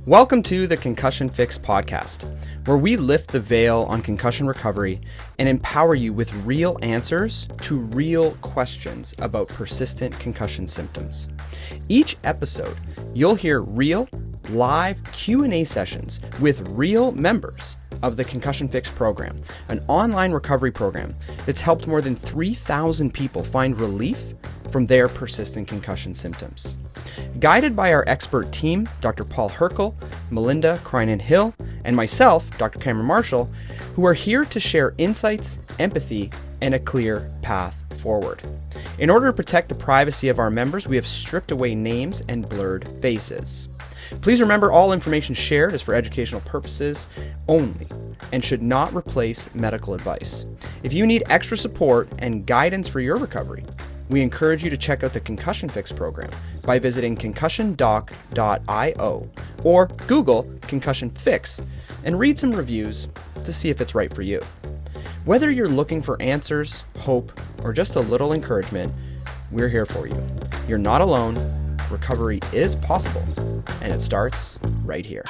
Welcome to the Concussion Fix Podcast, where we lift the veil on concussion recovery and empower you with real answers to real questions about persistent concussion symptoms. Each episode, you'll hear real, live Q&A sessions with real members of the Concussion Fix program, an online recovery program that's helped more than 3,000 people find relief from their persistent concussion symptoms. Guided by our expert team, Dr. Paul Hrkal, Melinda, Krynen, and myself, Dr. Cameron Marshall, who are here to share insights, empathy, and a clear path forward. In order to protect the privacy of our members, we have stripped away names and blurred faces. Please remember all information shared is for educational purposes only and should not replace medical advice. If you need extra support and guidance for your recovery, we encourage you to check out the Concussion Fix program by visiting concussiondoc.io or Google Concussion Fix and read some reviews to see if it's right for you. Whether you're looking for answers, hope, or just a little encouragement, we're here for you. You're not alone. Recovery is possible, and it starts right here.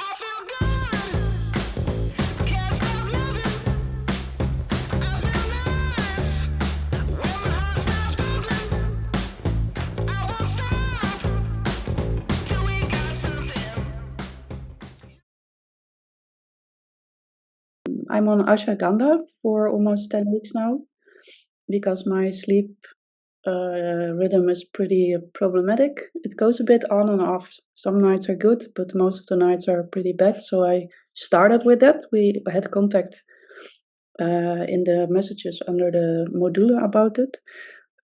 I'm on Ashwagandha for almost 10 weeks now because my sleep rhythm is pretty problematic. It goes a bit on and off. Some nights are good, but most of the nights are pretty bad. So I started with that. We had contact in the messages under the module about it.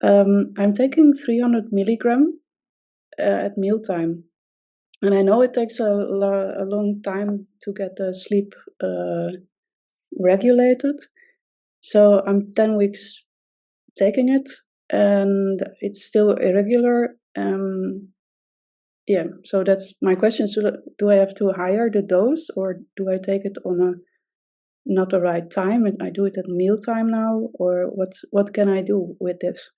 I'm taking 300 milligram at mealtime. And I know it takes a long time to get the sleep regulated. So I'm 10 weeks taking it and it's still irregular. So that's my question. So do I have to higher the dose or do I take it on a not the right time? I do it at mealtime now, or what can I do with this?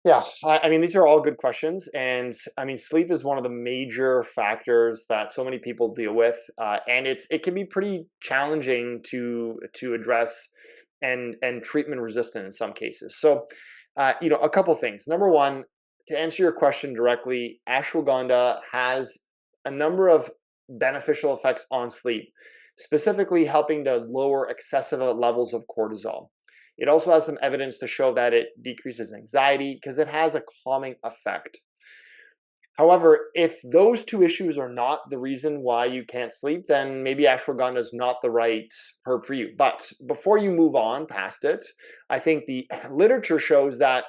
Yeah, I mean, these are all good questions. And I mean, sleep is one of the major factors that so many people deal with. And it can be pretty challenging to address and treatment resistant in some cases. So, a couple things. Number one, to answer your question directly, ashwagandha has a number of beneficial effects on sleep, specifically helping to lower excessive levels of cortisol. It also has some evidence to show that it decreases anxiety because it has a calming effect. However, if those two issues are not the reason why you can't sleep, then maybe ashwagandha is not the right herb for you. But before you move on past it, I think the literature shows that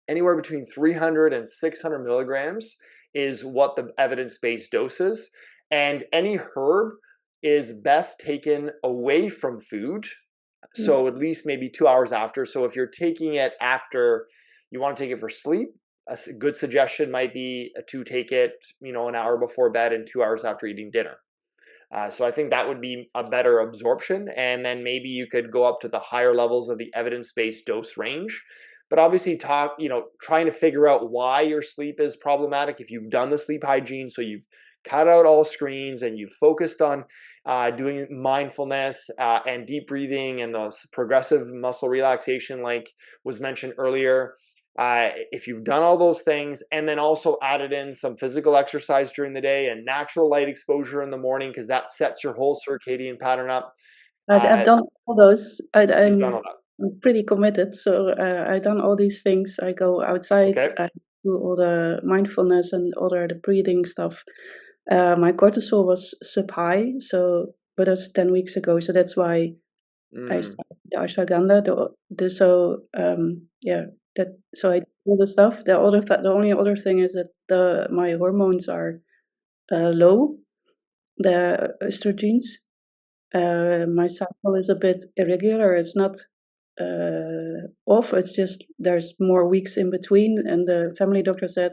anywhere between 300 and 600 milligrams is what the evidence-based dose is. And any herb is best taken away from food. So at least maybe 2 hours after. So if you're taking it after you want to take it for sleep, a good suggestion might be to take it, an hour before bed and 2 hours after eating dinner. So I think that would be a better absorption. And then maybe you could go up to the higher levels of the evidence-based dose range. But obviously trying to figure out why your sleep is problematic. If you've done the sleep hygiene, so you've cut out all screens and you've focused on doing mindfulness and deep breathing and those progressive muscle relaxation like was mentioned earlier. If you've done all those things and then also added in some physical exercise during the day and natural light exposure in the morning because that sets your whole circadian pattern up. I've done all those. You've done all that. I'm pretty committed. So I've done all these things. I go outside, Okay. I do all the mindfulness and other the breathing stuff. My cortisol was sub high, but that's 10 weeks ago. So that's why I started the ashwagandha. So I do all the stuff. The only other thing is that my hormones are low, the estrogens. My cycle is a bit irregular. It's not off. It's just there's more weeks in between. And the family doctor said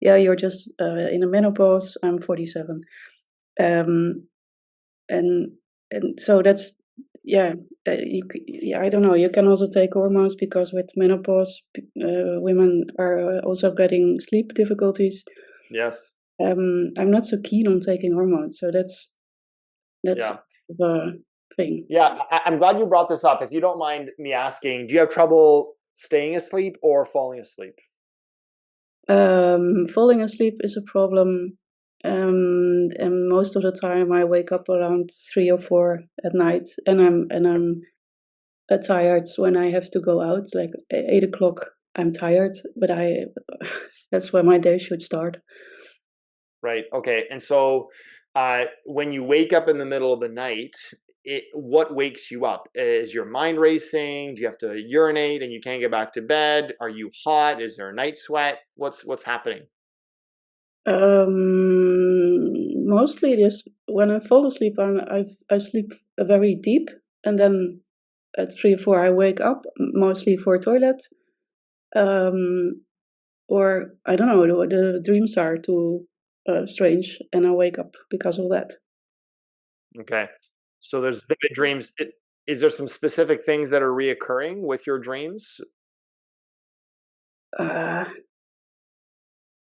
you're just in a menopause. I'm 47, and so that's I don't know. You can also take hormones because with menopause, women are also getting sleep difficulties. Yes. I'm not so keen on taking hormones, so that's Yeah. the thing. Yeah, I'm glad you brought this up. If you don't mind me asking, do you have trouble staying asleep or falling asleep? Falling asleep is a problem, and most of the time I wake up around 3 or 4 at night, and I'm tired when I have to go out, like 8 o'clock. I'm tired, but that's where my day should start. Right. Okay. And so, when you wake up in the middle of the night, what wakes you up? Is your mind racing? Do you have to urinate and you can't get back to bed? Are you hot? Is there a night sweat? What's happening? Mostly it is when I fall asleep, I sleep very deep, and then at 3 or 4 I wake up, mostly for toilet. Or I don't know, the dreams are too strange, and I wake up because of that. Okay. So there's vivid dreams. Is there some specific things that are reoccurring with your dreams? Uh,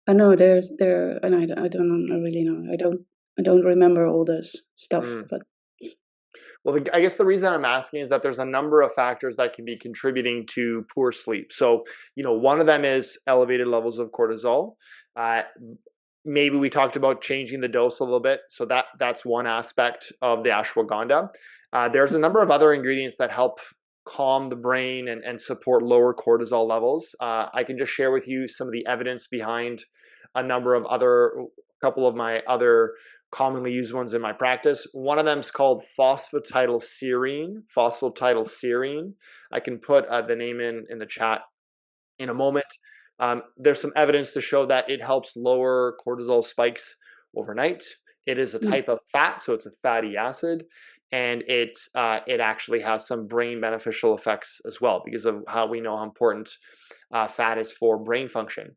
I know and I don't really know. I don't remember all this stuff, Mm. but Well, I guess the reason I'm asking is that there's a number of factors that can be contributing to poor sleep. So, one of them is elevated levels of cortisol. Uh, Maybe we talked about changing the dose a little bit. So that's one aspect of the ashwagandha. There's a number of other ingredients that help calm the brain and support lower cortisol levels. I can just share with you some of the evidence behind a couple of my other commonly used ones in my practice. One of them is called phosphatidylserine. Phosphatidylserine. I can put the name in the chat in a moment. There's some evidence to show that it helps lower cortisol spikes overnight. It is a type of fat, so it's a fatty acid, and it actually has some brain beneficial effects as well because of how we know how important fat is for brain function.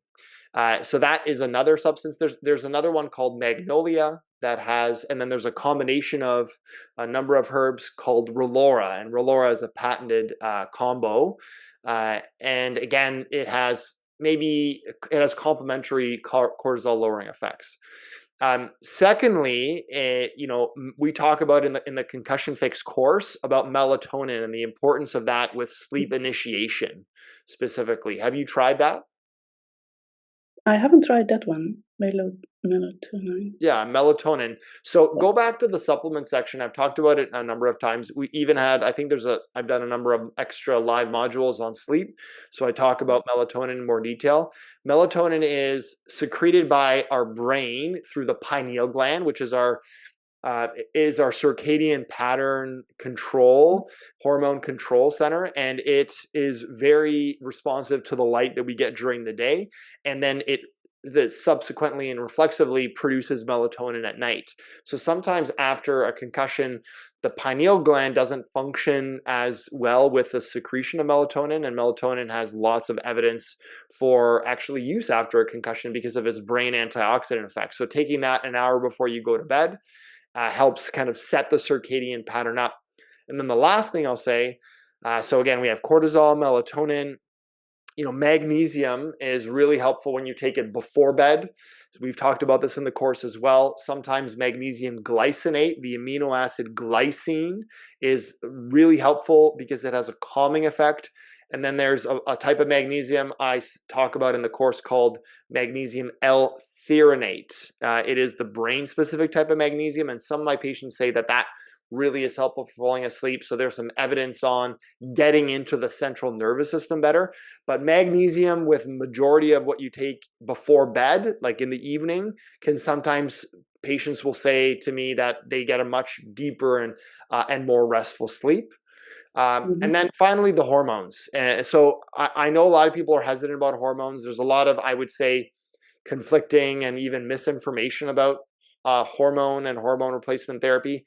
So that is another substance. There's another one called magnolia that has, and then there's a combination of a number of herbs called Relora, and Relora is a patented combo. And again, it has complementary cortisol lowering effects. Secondly, we talk about in the Concussion Fix course about melatonin and the importance of that with sleep initiation specifically. Have you tried that? I haven't tried that one. Melatonin. Yeah, melatonin. So go back to the supplement section. I've talked about it a number of times. We even had, I think I've done a number of extra live modules on sleep. So I talk about melatonin in more detail. Melatonin is secreted by our brain through the pineal gland, which is our circadian pattern control, hormone control center, and it is very responsive to the light that we get during the day, and then that subsequently and reflexively produces melatonin at night. So sometimes after a concussion, the pineal gland doesn't function as well with the secretion of melatonin, and melatonin has lots of evidence for actually use after a concussion because of its brain antioxidant effects. So taking that an hour before you go to bed helps kind of set the circadian pattern up. And then the last thing I'll say, so again, we have cortisol, melatonin. Magnesium is really helpful when you take it before bed. We've talked about this in the course as well. Sometimes magnesium glycinate, the amino acid glycine, is really helpful because it has a calming effect. And then there's a type of magnesium I talk about in the course called magnesium L-threonate. It is the brain-specific type of magnesium, and some of my patients say that really is helpful for falling asleep. So there's some evidence on getting into the central nervous system better. But magnesium, with majority of what you take before bed, like in the evening, can sometimes patients will say to me that they get a much deeper and more restful sleep. And then finally, the hormones. So I know a lot of people are hesitant about hormones. There's a lot of, I would say, conflicting and even misinformation about hormone and hormone replacement therapy.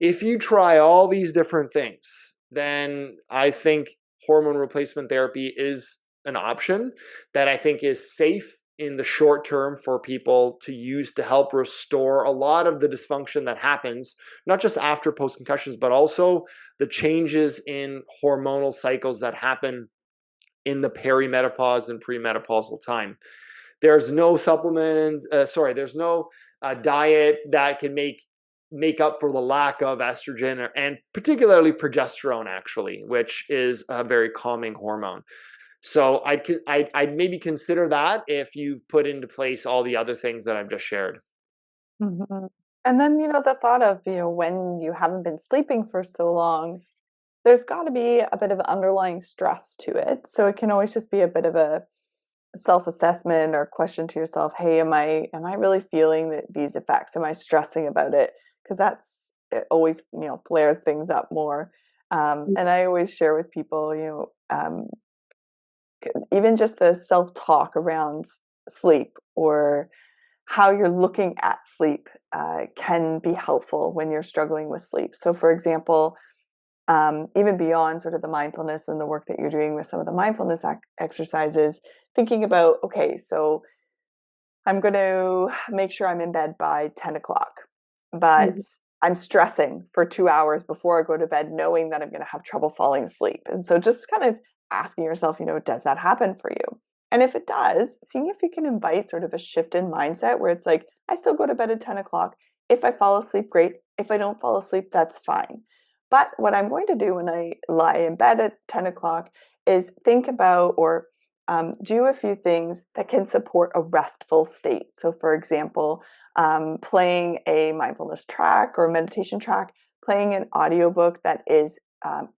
If you try all these different things, then I think hormone replacement therapy is an option that I think is safe in the short term for people to use to help restore a lot of the dysfunction that happens, not just after post concussions, but also the changes in hormonal cycles that happen in the perimenopause and premenopausal time. there's no supplements, there's no diet that can make up for the lack of estrogen and particularly progesterone, actually, which is a very calming hormone. So I'd maybe consider that if you've put into place all the other things that I've just shared. Mm-hmm. And then, the thought of, when you haven't been sleeping for so long, there's got to be a bit of underlying stress to it. So it can always just be a bit of a self-assessment or question to yourself, hey, am I really feeling these effects? Am I stressing about it? Because it always, flares things up more. And I always share with people, even just the self-talk around sleep or how you're looking at sleep can be helpful when you're struggling with sleep. So for example, even beyond sort of the mindfulness and the work that you're doing with some of the mindfulness exercises, thinking about, okay, so I'm going to make sure I'm in bed by 10 o'clock, but I'm stressing for 2 hours before I go to bed, knowing that I'm going to have trouble falling asleep. And so just kind of asking yourself, does that happen for you? And if it does, seeing if you can invite sort of a shift in mindset where it's like, I still go to bed at 10 o'clock. If I fall asleep, great. If I don't fall asleep, that's fine. But what I'm going to do when I lie in bed at 10 o'clock is think about or do a few things that can support a restful state. So for example, playing a mindfulness track or meditation track, playing an audiobook that is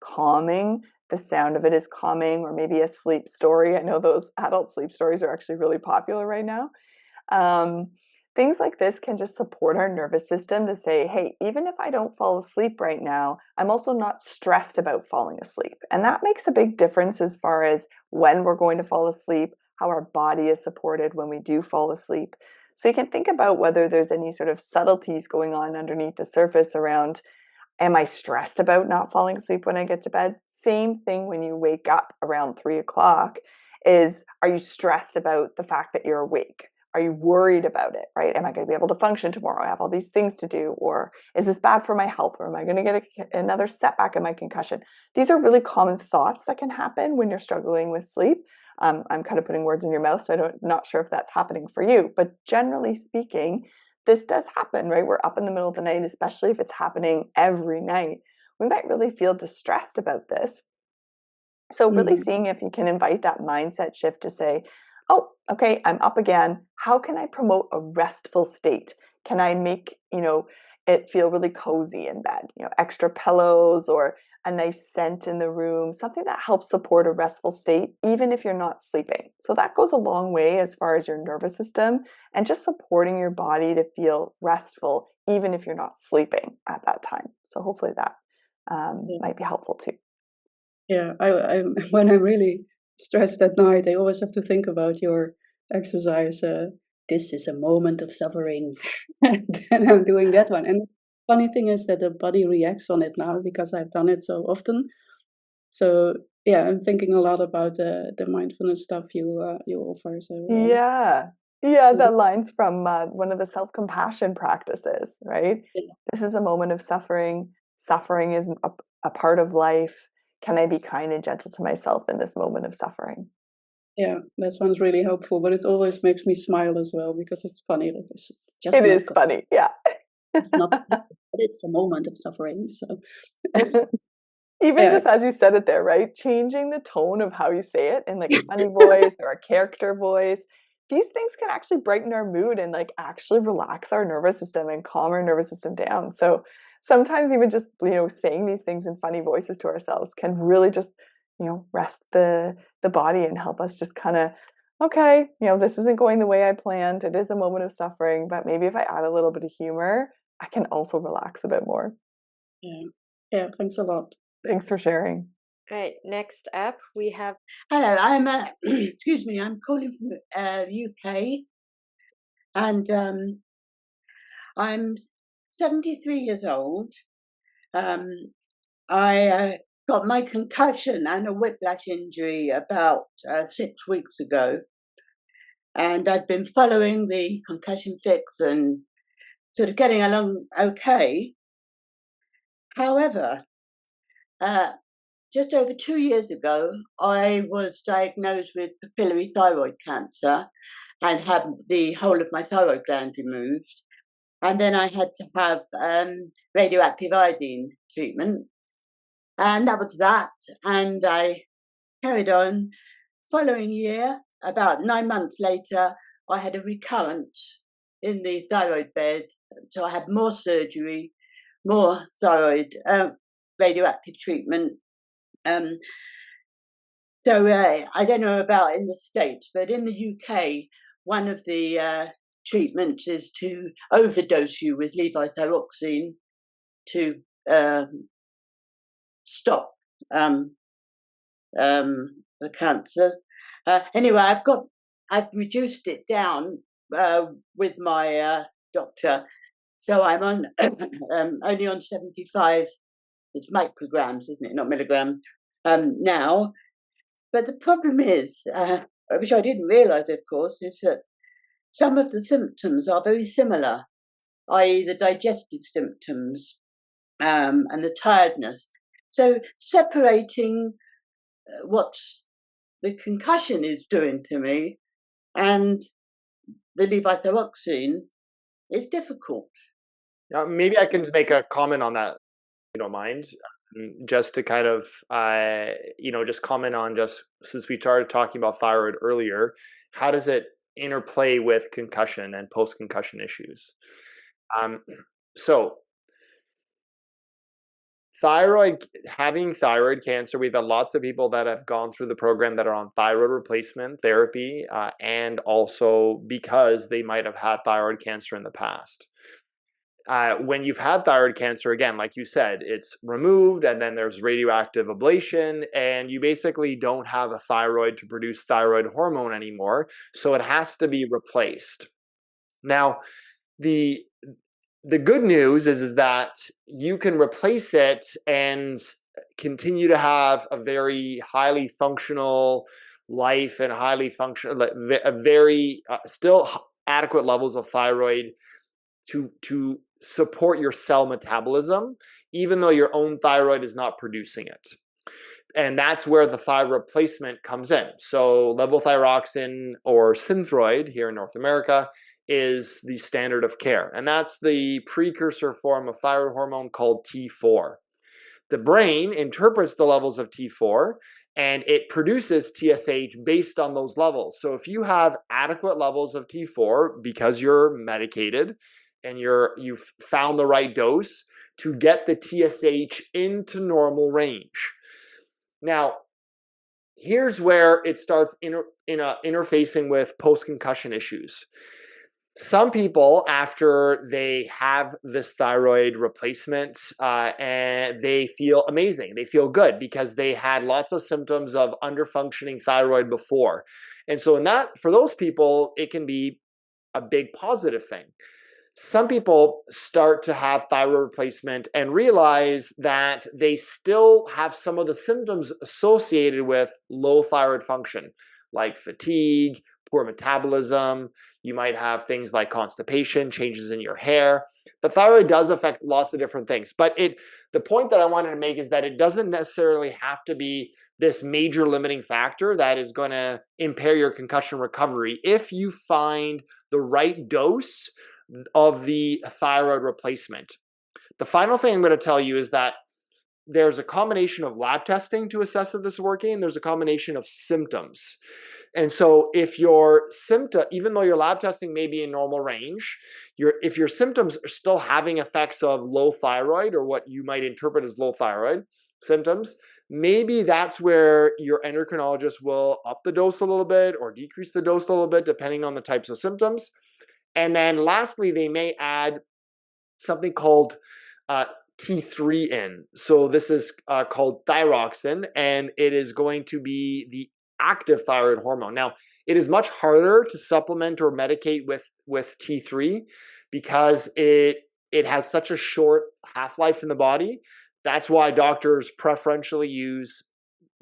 calming. The sound of it is calming, or maybe a sleep story. I know those adult sleep stories are actually really popular right now. Things like this can just support our nervous system to say, hey, even if I don't fall asleep right now, I'm also not stressed about falling asleep. And that makes a big difference as far as when we're going to fall asleep, how our body is supported when we do fall asleep. So you can think about whether there's any sort of subtleties going on underneath the surface around, am I stressed about not falling asleep when I get to bed? Same thing when you wake up around 3 o'clock is, are you stressed about the fact that you're awake? Are you worried about it, right? Am I going to be able to function tomorrow? I have all these things to do. Or is this bad for my health? Or am I going to get another setback in my concussion? These are really common thoughts that can happen when you're struggling with sleep. I'm kind of putting words in your mouth, so I'm not sure if that's happening for you. But generally speaking, this does happen, right? We're up in the middle of the night, especially if it's happening every night. We might really feel distressed about this. So really seeing if you can invite that mindset shift to say, oh, okay, I'm up again. How can I promote a restful state? Can I make, it feel really cozy in bed, extra pillows or a nice scent in the room, something that helps support a restful state, even if you're not sleeping. So that goes a long way as far as your nervous system and just supporting your body to feel restful, even if you're not sleeping at that time. So hopefully that might be helpful too. Yeah, I when I'm really stressed at night, I always have to think about your exercise. This is a moment of suffering, and then I'm doing that one. And the funny thing is that the body reacts on it now because I've done it so often. So yeah, I'm thinking a lot about the mindfulness stuff you offer. So yeah, that line's from one of the self-compassion practices, right? yeah. This is a moment of suffering. Suffering is a part of life. Can I be kind and gentle to myself in this moment of suffering? Yeah, that sounds really helpful, but it always makes me smile as well because it's funny. Like it's just It is funny, yeah. It's not, but it's a moment of suffering. So Even just as you said it there, right? Changing the tone of how you say it in like a funny voice or a character voice. These things can actually brighten our mood and like actually relax our nervous system and calm our nervous system down. So sometimes even just, saying these things in funny voices to ourselves can really just, rest the body and help us just kind of, okay, this isn't going the way I planned. It is a moment of suffering, but maybe if I add a little bit of humor, I can also relax a bit more. Yeah, thanks a lot. Thanks for sharing. All right, next up we have. Hello, I'm excuse me, I'm calling from the UK, and I'm 73 years old. I got my concussion and a whiplash injury about 6 weeks ago, and I've been following the Concussion Fix and sort of getting along okay. However, just over 2 years ago, I was diagnosed with papillary thyroid cancer, and have the whole of my thyroid gland removed. And then I had to have radioactive iodine treatment. And that was that. And I carried on. Following year, about 9 months later, I had a recurrence in the thyroid bed. So I had more surgery, more thyroid radioactive treatment. So I don't know about in the States, but in the UK, one of the treatments is to overdose you with levothyroxine to stop the cancer. Anyway, I've reduced it down with my doctor, so I'm on only on 75. It's micrograms, isn't it? Not milligrams now. But the problem is, which I didn't realise, of course, is that some of the symptoms are very similar, i.e. the digestive symptoms and the tiredness. So separating what the concussion is doing to me and the levothyroxine is difficult. Maybe I can just make a comment on that, if you don't mind, just to kind of, just comment on, just since we started talking about thyroid earlier, how does it interplay with concussion and post-concussion issues? So having thyroid cancer, we've had lots of people that have gone through the program that are on thyroid replacement therapy, and also because they might have had thyroid cancer in the past. When you've had thyroid cancer, again, like you said, it's removed and then there's radioactive ablation, and you basically don't have a thyroid to produce thyroid hormone anymore. So it has to be replaced. Now, the good news is that you can replace it and continue to have a very highly functional life and highly functional, a very still adequate levels of thyroid to support your cell metabolism, even though your own thyroid is not producing it. And that's where the thyroid replacement comes in. So levothyroxine, or Synthroid here in North America, is the standard of care. And that's the precursor form of thyroid hormone called T4. The brain interprets the levels of T4 and it produces TSH based on those levels. So if you have adequate levels of T4 because you're medicated and you've found the right dose to get the TSH into normal range. Now, here's where it starts interfacing with post-concussion issues. Some people, after they have this thyroid replacement, and they feel amazing. They feel good because they had lots of symptoms of underfunctioning thyroid before. And so for those people, it can be a big positive thing. Some people start to have thyroid replacement and realize that they still have some of the symptoms associated with low thyroid function, like fatigue, poor metabolism. You might have things like constipation, changes in your hair. The thyroid does affect lots of different things. But the point that I wanted to make is that it doesn't necessarily have to be this major limiting factor that is going to impair your concussion recovery if you find the right dose of the thyroid replacement. The final thing I'm going to tell you is that there's a combination of lab testing to assess if this is working, and there's a combination of symptoms. And so if your even though your lab testing may be in normal range, if your symptoms are still having effects of low thyroid, or what you might interpret as low thyroid symptoms, maybe that's where your endocrinologist will up the dose a little bit or decrease the dose a little bit, depending on the types of symptoms. And then lastly, they may add something called T3 in. So this is called thyroxine, and it is going to be the active thyroid hormone. Now, it is much harder to supplement or medicate with T3 because it has such a short half-life in the body. That's why doctors preferentially use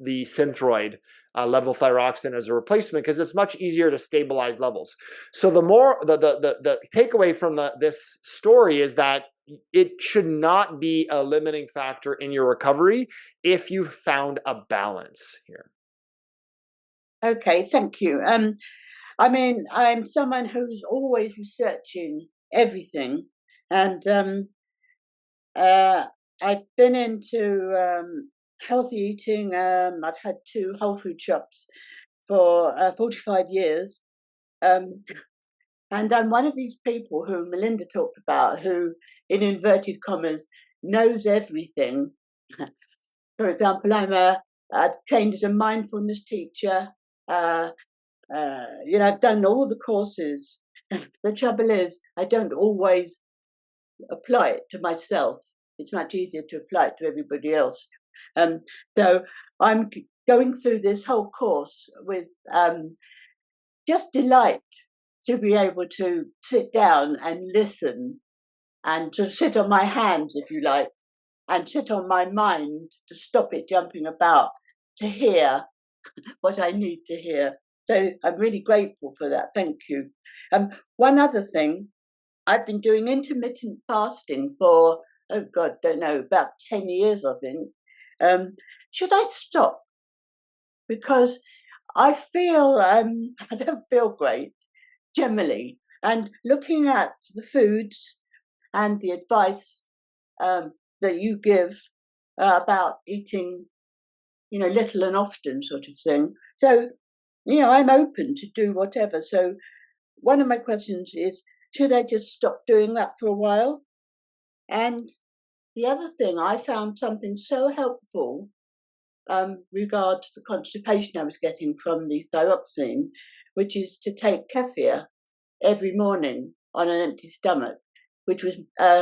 the Synthroid levothyroxine as a replacement, because it's much easier to stabilize levels. So the takeaway from this story is that it should not be a limiting factor in your recovery if you've found a balance here. Okay, thank you. I mean, I'm someone who's always researching everything, and I've been into healthy eating. I've had 2 whole food shops for 45 years. Um, and I'm one of these people who Melinda talked about, who, in inverted commas, knows everything. For example, I've trained as a mindfulness teacher. I've done all the courses. The trouble is, I don't always apply it to myself. It's much easier to apply it to everybody else. So I'm going through this whole course with just delight to be able to sit down and listen and to sit on my hands, if you like, and sit on my mind to stop it jumping about, to hear what I need to hear. So I'm really grateful for that. Thank you. One other thing, I've been doing intermittent fasting for, about 10 years, I think. Should I stop? Because I feel, I don't feel great generally. And looking at the foods and the advice that you give about eating, little and often sort of thing. So, I'm open to do whatever. So one of my questions is, should I just stop doing that for a while? And the other thing, I found something so helpful regards the constipation I was getting from the thyroxine, which is to take kefir every morning on an empty stomach, which was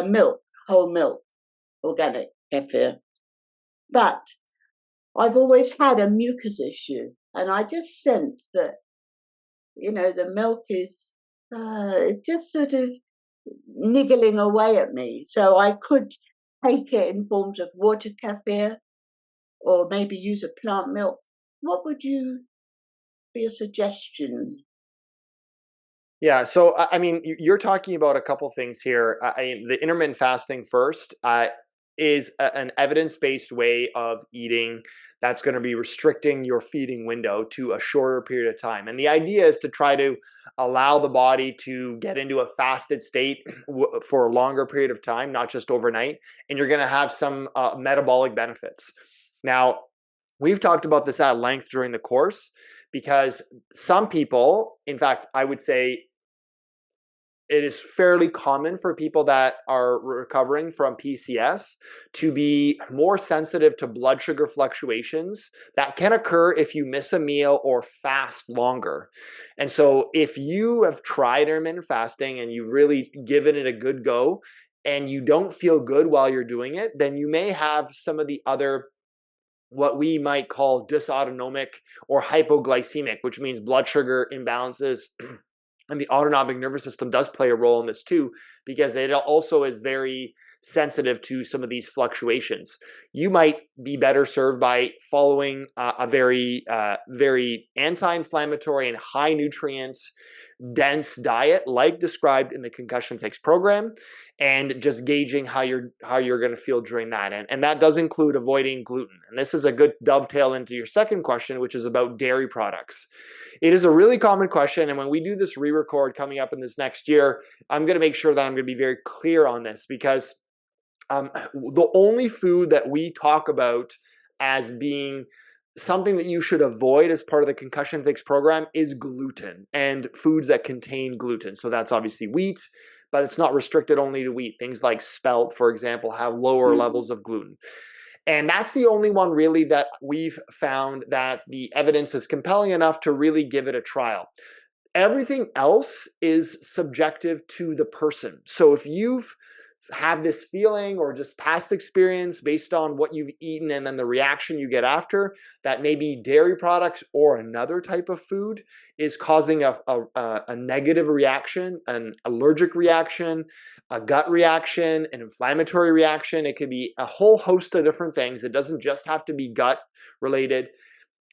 milk, whole milk, organic kefir. But I've always had a mucus issue, and I just sense that, the milk is just sort of niggling away at me. So I could take it in forms of water kefir, or maybe use a plant milk. What would be a suggestion? Yeah, so I mean, you're talking about a couple things here. The intermittent fasting first is an evidence-based way of eating that's going to be restricting your feeding window to a shorter period of time. And the idea is to try to allow the body to get into a fasted state for a longer period of time, not just overnight. And you're going to have some metabolic benefits. Now, we've talked about this at length during the course because some people, in fact, I would say it is fairly common for people that are recovering from PCS to be more sensitive to blood sugar fluctuations that can occur if you miss a meal or fast longer. And so if you have tried intermittent fasting and you've really given it a good go and you don't feel good while you're doing it, then you may have some of the other what we might call dysautonomic or hypoglycemic, which means blood sugar imbalances. And the autonomic nervous system does play a role in this too, because it also is very sensitive to some of these fluctuations. You might be better served by following a very, very anti-inflammatory and high nutrient dense diet like described in the Concussion Fix program, and just gauging how you're going to feel during that. And that does include avoiding gluten. And this is a good dovetail into your second question, which is about dairy products. It is a really common question, and when we do this re-record coming up in this next year, I'm going to make sure that I'm going to be very clear on this, because the only food that we talk about as being something that you should avoid as part of the Concussion Fix program is gluten and foods that contain gluten. So that's obviously wheat, but it's not restricted only to wheat. Things like spelt, for example, have lower levels of gluten. And that's the only one really that we've found that the evidence is compelling enough to really give it a trial. Everything else is subjective to the person. So if you've have this feeling or just past experience based on what you've eaten and then the reaction you get after, that maybe dairy products or another type of food is causing a negative reaction, an allergic reaction, a gut reaction, an inflammatory reaction. It could be a whole host of different things. It doesn't just have to be gut related.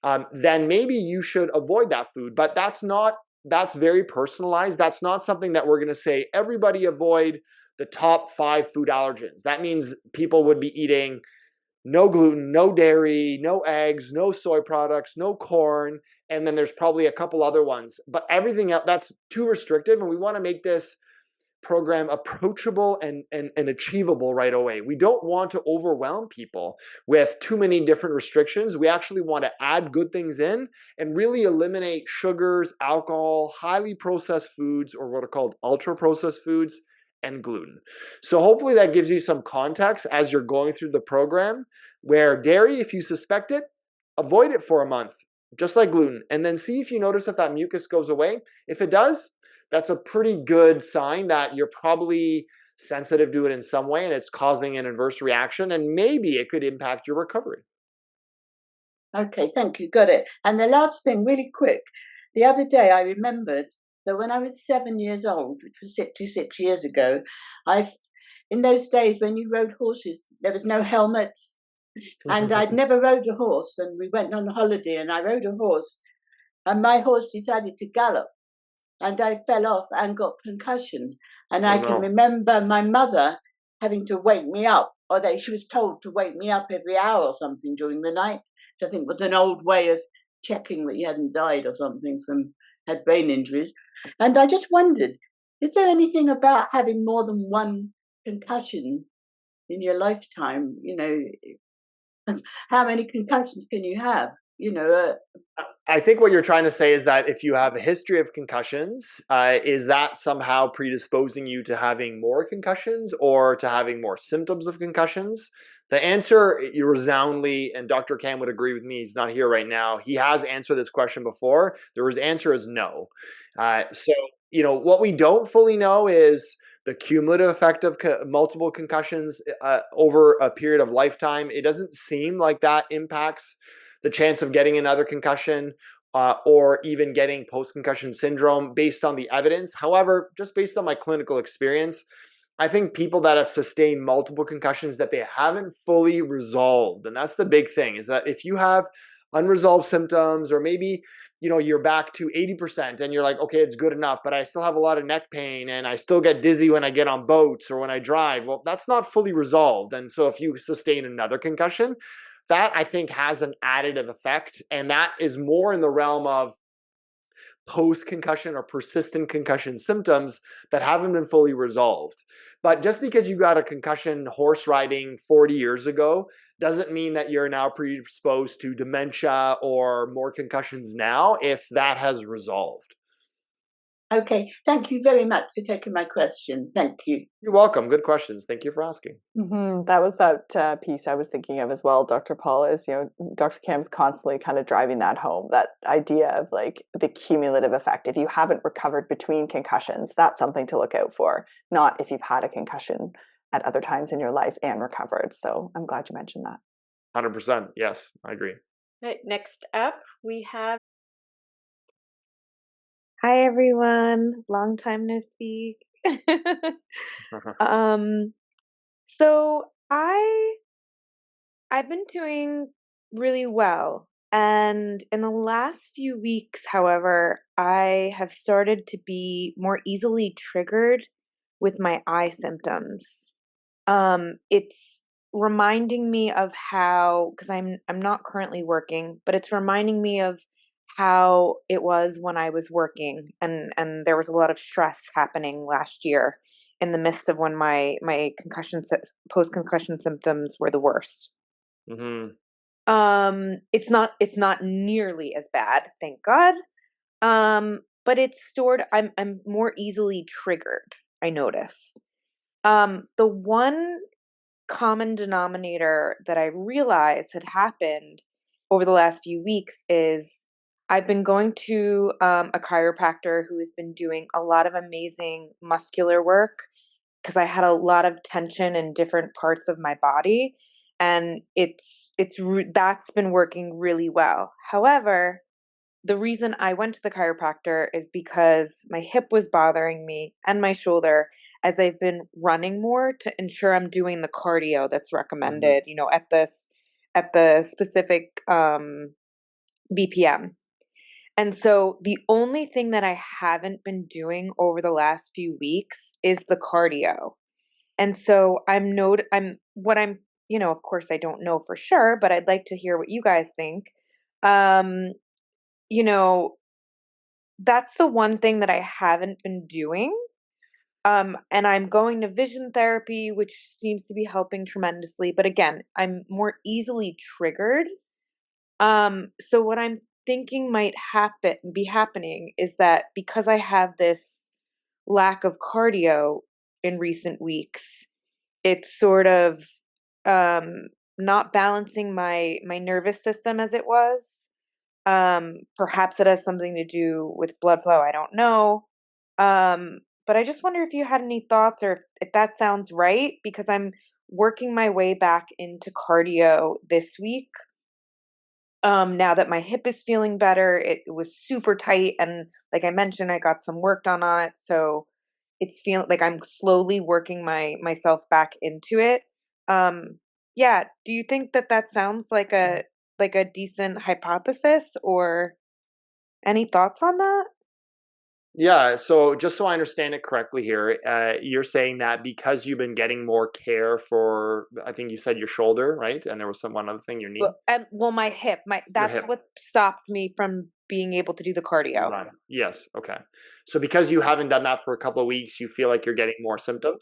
Then maybe you should avoid that food. But that's very personalized. That's not something that we're going to say everybody avoid the top 5 food allergens. That means people would be eating no gluten, no dairy, no eggs, no soy products, no corn, and then there's probably a couple other ones. But everything else, that's too restrictive, and we want to make this program approachable and achievable right away. We don't want to overwhelm people with too many different restrictions. We actually want to add good things in and really eliminate sugars, alcohol, highly processed foods, or what are called ultra processed foods, and gluten. So hopefully that gives you some context as you're going through the program, where dairy, if you suspect it, avoid it for a month, just like gluten, and then see if you notice if that mucus goes away. If it does, that's a pretty good sign that you're probably sensitive to it in some way and it's causing an adverse reaction, and maybe it could impact your recovery. Okay, thank you. Got it. And the last thing, really quick. The other day I remembered that when I was 7 years old, which was 66 years ago, in those days when you rode horses, there was no helmets. And I'd never rode a horse. And we went on a holiday and I rode a horse. And my horse decided to gallop. And I fell off and got concussion. And I can remember my mother having to wake me up, or that she was told to wake me up every hour or something during the night, which I think was an old way of checking that you hadn't died or something from had brain injuries. And I just wondered, is there anything about having more than one concussion in your lifetime? How many concussions can you have? I think what you're trying to say is that if you have a history of concussions, is that somehow predisposing you to having more concussions or to having more symptoms of concussions? The answer, resoundingly, and Dr. Cam would agree with me, he's not here right now, he has answered this question before. His answer is no. So, what we don't fully know is the cumulative effect of multiple concussions over a period of lifetime. It doesn't seem like that impacts the chance of getting another concussion or even getting post-concussion syndrome based on the evidence. However, just based on my clinical experience, I think people that have sustained multiple concussions that they haven't fully resolved, and that's the big thing, is that if you have unresolved symptoms, or maybe you're back to 80% and you're like, okay, it's good enough, but I still have a lot of neck pain and I still get dizzy when I get on boats or when I drive. Well, that's not fully resolved. And so if you sustain another concussion, that I think has an additive effect, and that is more in the realm of post-concussion or persistent concussion symptoms that haven't been fully resolved. But just because you got a concussion horse riding 40 years ago doesn't mean that you're now predisposed to dementia or more concussions now if that has resolved. Okay, thank you very much for taking my question. Thank you. You're welcome. Good questions. Thank you for asking. That was that piece I was thinking of as well, Dr. Paul, is, Dr. Cam's constantly kind of driving that home, that idea of like the cumulative effect. If you haven't recovered between concussions, that's something to look out for, not if you've had a concussion at other times in your life and recovered. So I'm glad you mentioned that. 100%. Yes, I agree. All right, next up, we have. Hi, everyone. Long time no speak. So I've been doing really well. And in the last few weeks, however, I have started to be more easily triggered with my eye symptoms. It's reminding me of how, because I'm not currently working, but it's reminding me of how it was when I was working, and there was a lot of stress happening last year in the midst of when my post-concussion symptoms were the worst. Mm-hmm. It's not nearly as bad, thank God. But it's stored. I'm more easily triggered, I noticed. The one common denominator that I realized had happened over the last few weeks is I've been going to a chiropractor who has been doing a lot of amazing muscular work, because I had a lot of tension in different parts of my body, and that's been working really well. However, the reason I went to the chiropractor is because my hip was bothering me and my shoulder, as I've been running more to ensure I'm doing the cardio that's recommended, at the specific BPM. And so the only thing that I haven't been doing over the last few weeks is the cardio. And so what I'm of course I don't know for sure, but I'd like to hear what you guys think. You know, that's the one thing that I haven't been doing. And I'm going to vision therapy, which seems to be helping tremendously. But again, I'm more easily triggered. So what I'm thinking might be happening is that because I have this lack of cardio in recent weeks, it's sort of not balancing my nervous system as it was. Perhaps it has something to do with blood flow. I don't know. But I just wonder if you had any thoughts or if that sounds right, because I'm working my way back into cardio this week. Now that my hip is feeling better, it was super tight. And like I mentioned, I got some work done on it. So it's feeling like I'm slowly working myself back into it. Yeah. Do you think that sounds like a decent hypothesis, or any thoughts on that? Yeah, so just so I understand it correctly here, you're saying that because you've been getting more care for, I think you said your shoulder, right? And there was one other thing, your knee, Well, my hip, your that's hip. what stopped me from being able to do the cardio. Right. Yes. Okay. So because you haven't done that for a couple of weeks, you feel like you're getting more symptoms?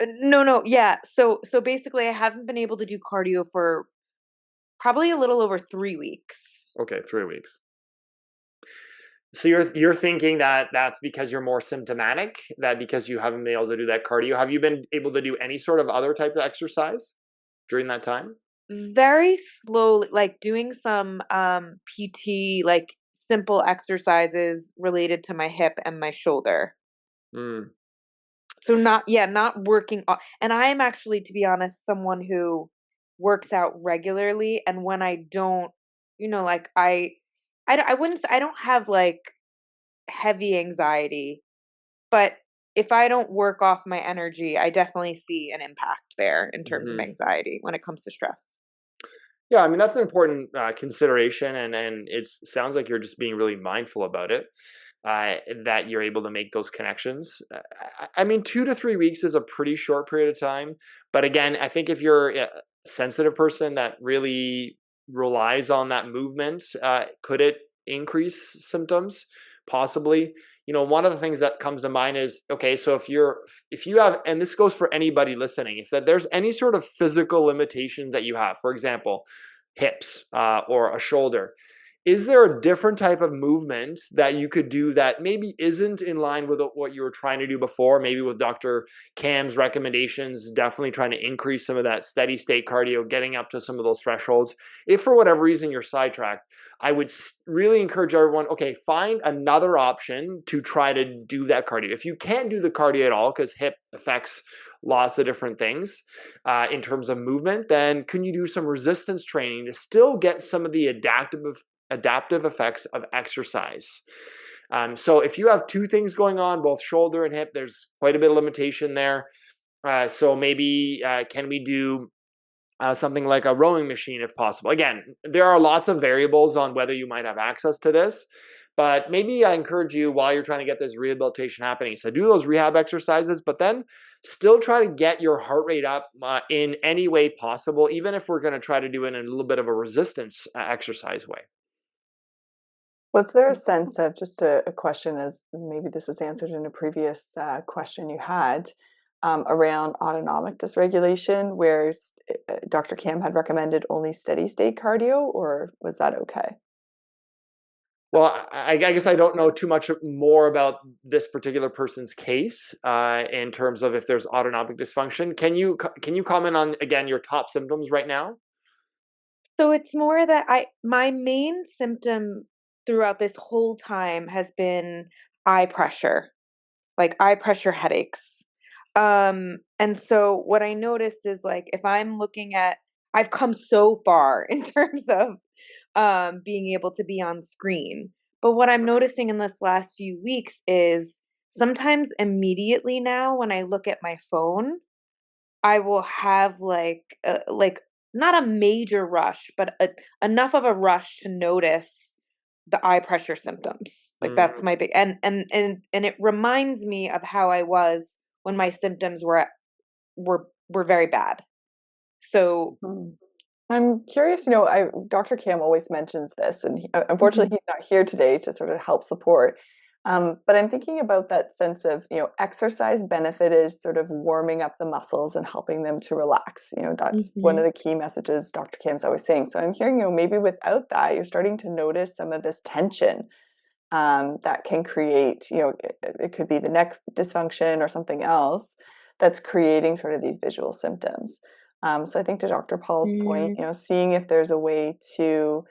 No, yeah. So basically, I haven't been able to do cardio for probably a little over 3 weeks. Okay, 3 weeks. So you're thinking that that's because you're more symptomatic, that because you haven't been able to do that cardio. Have you been able to do any sort of other type of exercise during that time? Very slowly, like doing some PT, like simple exercises related to my hip and my shoulder. Mm. So not working and I am actually, to be honest, someone who works out regularly, and when I don't, like I don't have like heavy anxiety, but if I don't work off my energy, I definitely see an impact there in terms of Mhm. anxiety when it comes to stress. Yeah, I mean that's an important consideration, and it sounds like you're just being really mindful about it. That you're able to make those connections. I mean, 2 to 3 weeks is a pretty short period of time, but again, I think if you're a sensitive person that really relies on that movement, could it increase symptoms? Possibly. One of the things that comes to mind is, okay, so if you have, and this goes for anybody listening, if that there's any sort of physical limitation that you have, for example, hips or a shoulder, is there a different type of movement that you could do that maybe isn't in line with what you were trying to do before? Maybe with Dr. Cam's recommendations, definitely trying to increase some of that steady state cardio, getting up to some of those thresholds. If for whatever reason you're sidetracked, I would really encourage everyone, okay, find another option to try to do that cardio. If you can't do the cardio at all, because hip affects lots of different things in terms of movement, then can you do some resistance training to still get some of the adaptive effects of exercise? So if you have two things going on, both shoulder and hip, there's quite a bit of limitation there. So maybe can we do something like a rowing machine if possible? Again, there are lots of variables on whether you might have access to this, but maybe I encourage you while you're trying to get this rehabilitation happening. So do those rehab exercises, but then still try to get your heart rate up in any way possible, even if we're going to try to do it in a little bit of a resistance exercise way. Was there a sense of, just a question, as maybe this was answered in a previous question you had, around autonomic dysregulation, where Dr. Cam had recommended only steady state cardio, or was that okay? Well, I guess I don't know too much more about this particular person's case in terms of if there's autonomic dysfunction. Can you comment on, again, your top symptoms right now? So it's more that my main symptom throughout this whole time has been eye pressure, like eye pressure headaches. And so what I noticed is, like, if I'm looking at, I've come so far in terms of being able to be on screen. But what I'm noticing in this last few weeks is sometimes immediately now when I look at my phone, I will have like not a major rush, but enough of a rush to notice the eye pressure symptoms. Like that's my big, and it reminds me of how I was when my symptoms were very bad. So I'm curious, Dr. Cam always mentions this, and unfortunately he's not here today to sort of help support. But I'm thinking about that sense of, exercise benefit is sort of warming up the muscles and helping them to relax. That's one of the key messages Dr. Cam's always saying. So I'm hearing, maybe without that, you're starting to notice some of this tension that can create, it could be the neck dysfunction or something else that's creating sort of these visual symptoms. So I think to Dr. Paul's point, seeing if there's a way to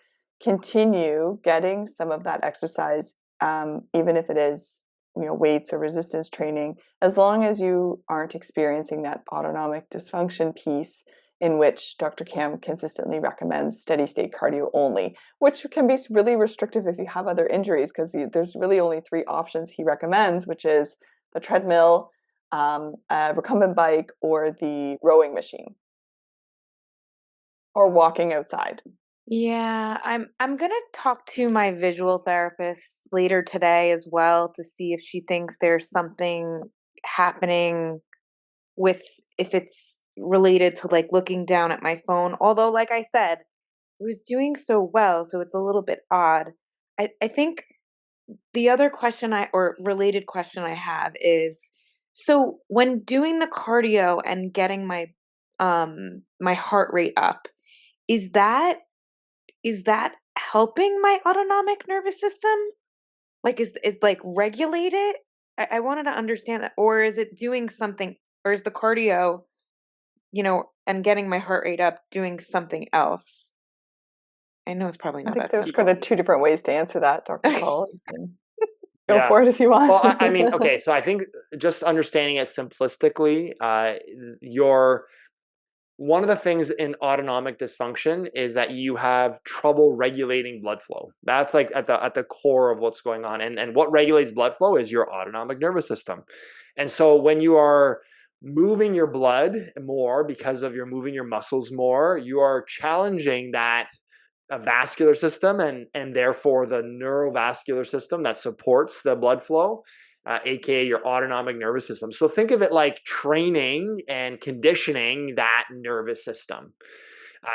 continue getting some of that exercise, even if it is, weights or resistance training, as long as you aren't experiencing that autonomic dysfunction piece, in which Dr. Cam consistently recommends steady state cardio only, which can be really restrictive if you have other injuries, because there's really only 3 options he recommends, which is the treadmill, a recumbent bike, or the rowing machine, or walking outside. Yeah, I'm gonna talk to my visual therapist later today as well to see if she thinks there's something happening with, if it's related to like looking down at my phone. Although, like I said, it was doing so well, so it's a little bit odd. I think the other question or related question I have is, so when doing the cardio and getting my heart rate up, is that helping my autonomic nervous system? Like, is like regulated? I wanted to understand that. Or is it doing something, or is the cardio, and getting my heart rate up doing something else? I know it's probably I not think that there's simple. kind of 2 different ways to answer that, Dr. Paul. Go for it if you want. Well, I mean, okay, so I think just understanding it simplistically, one of the things in autonomic dysfunction is that you have trouble regulating blood flow. That's like at the core of what's going on. And what regulates blood flow is your autonomic nervous system. And so when you are moving your blood more because of you're moving your muscles more, you are challenging that vascular system and therefore the neurovascular system that supports the blood flow, aka your autonomic nervous system. So think of it like training and conditioning that nervous system.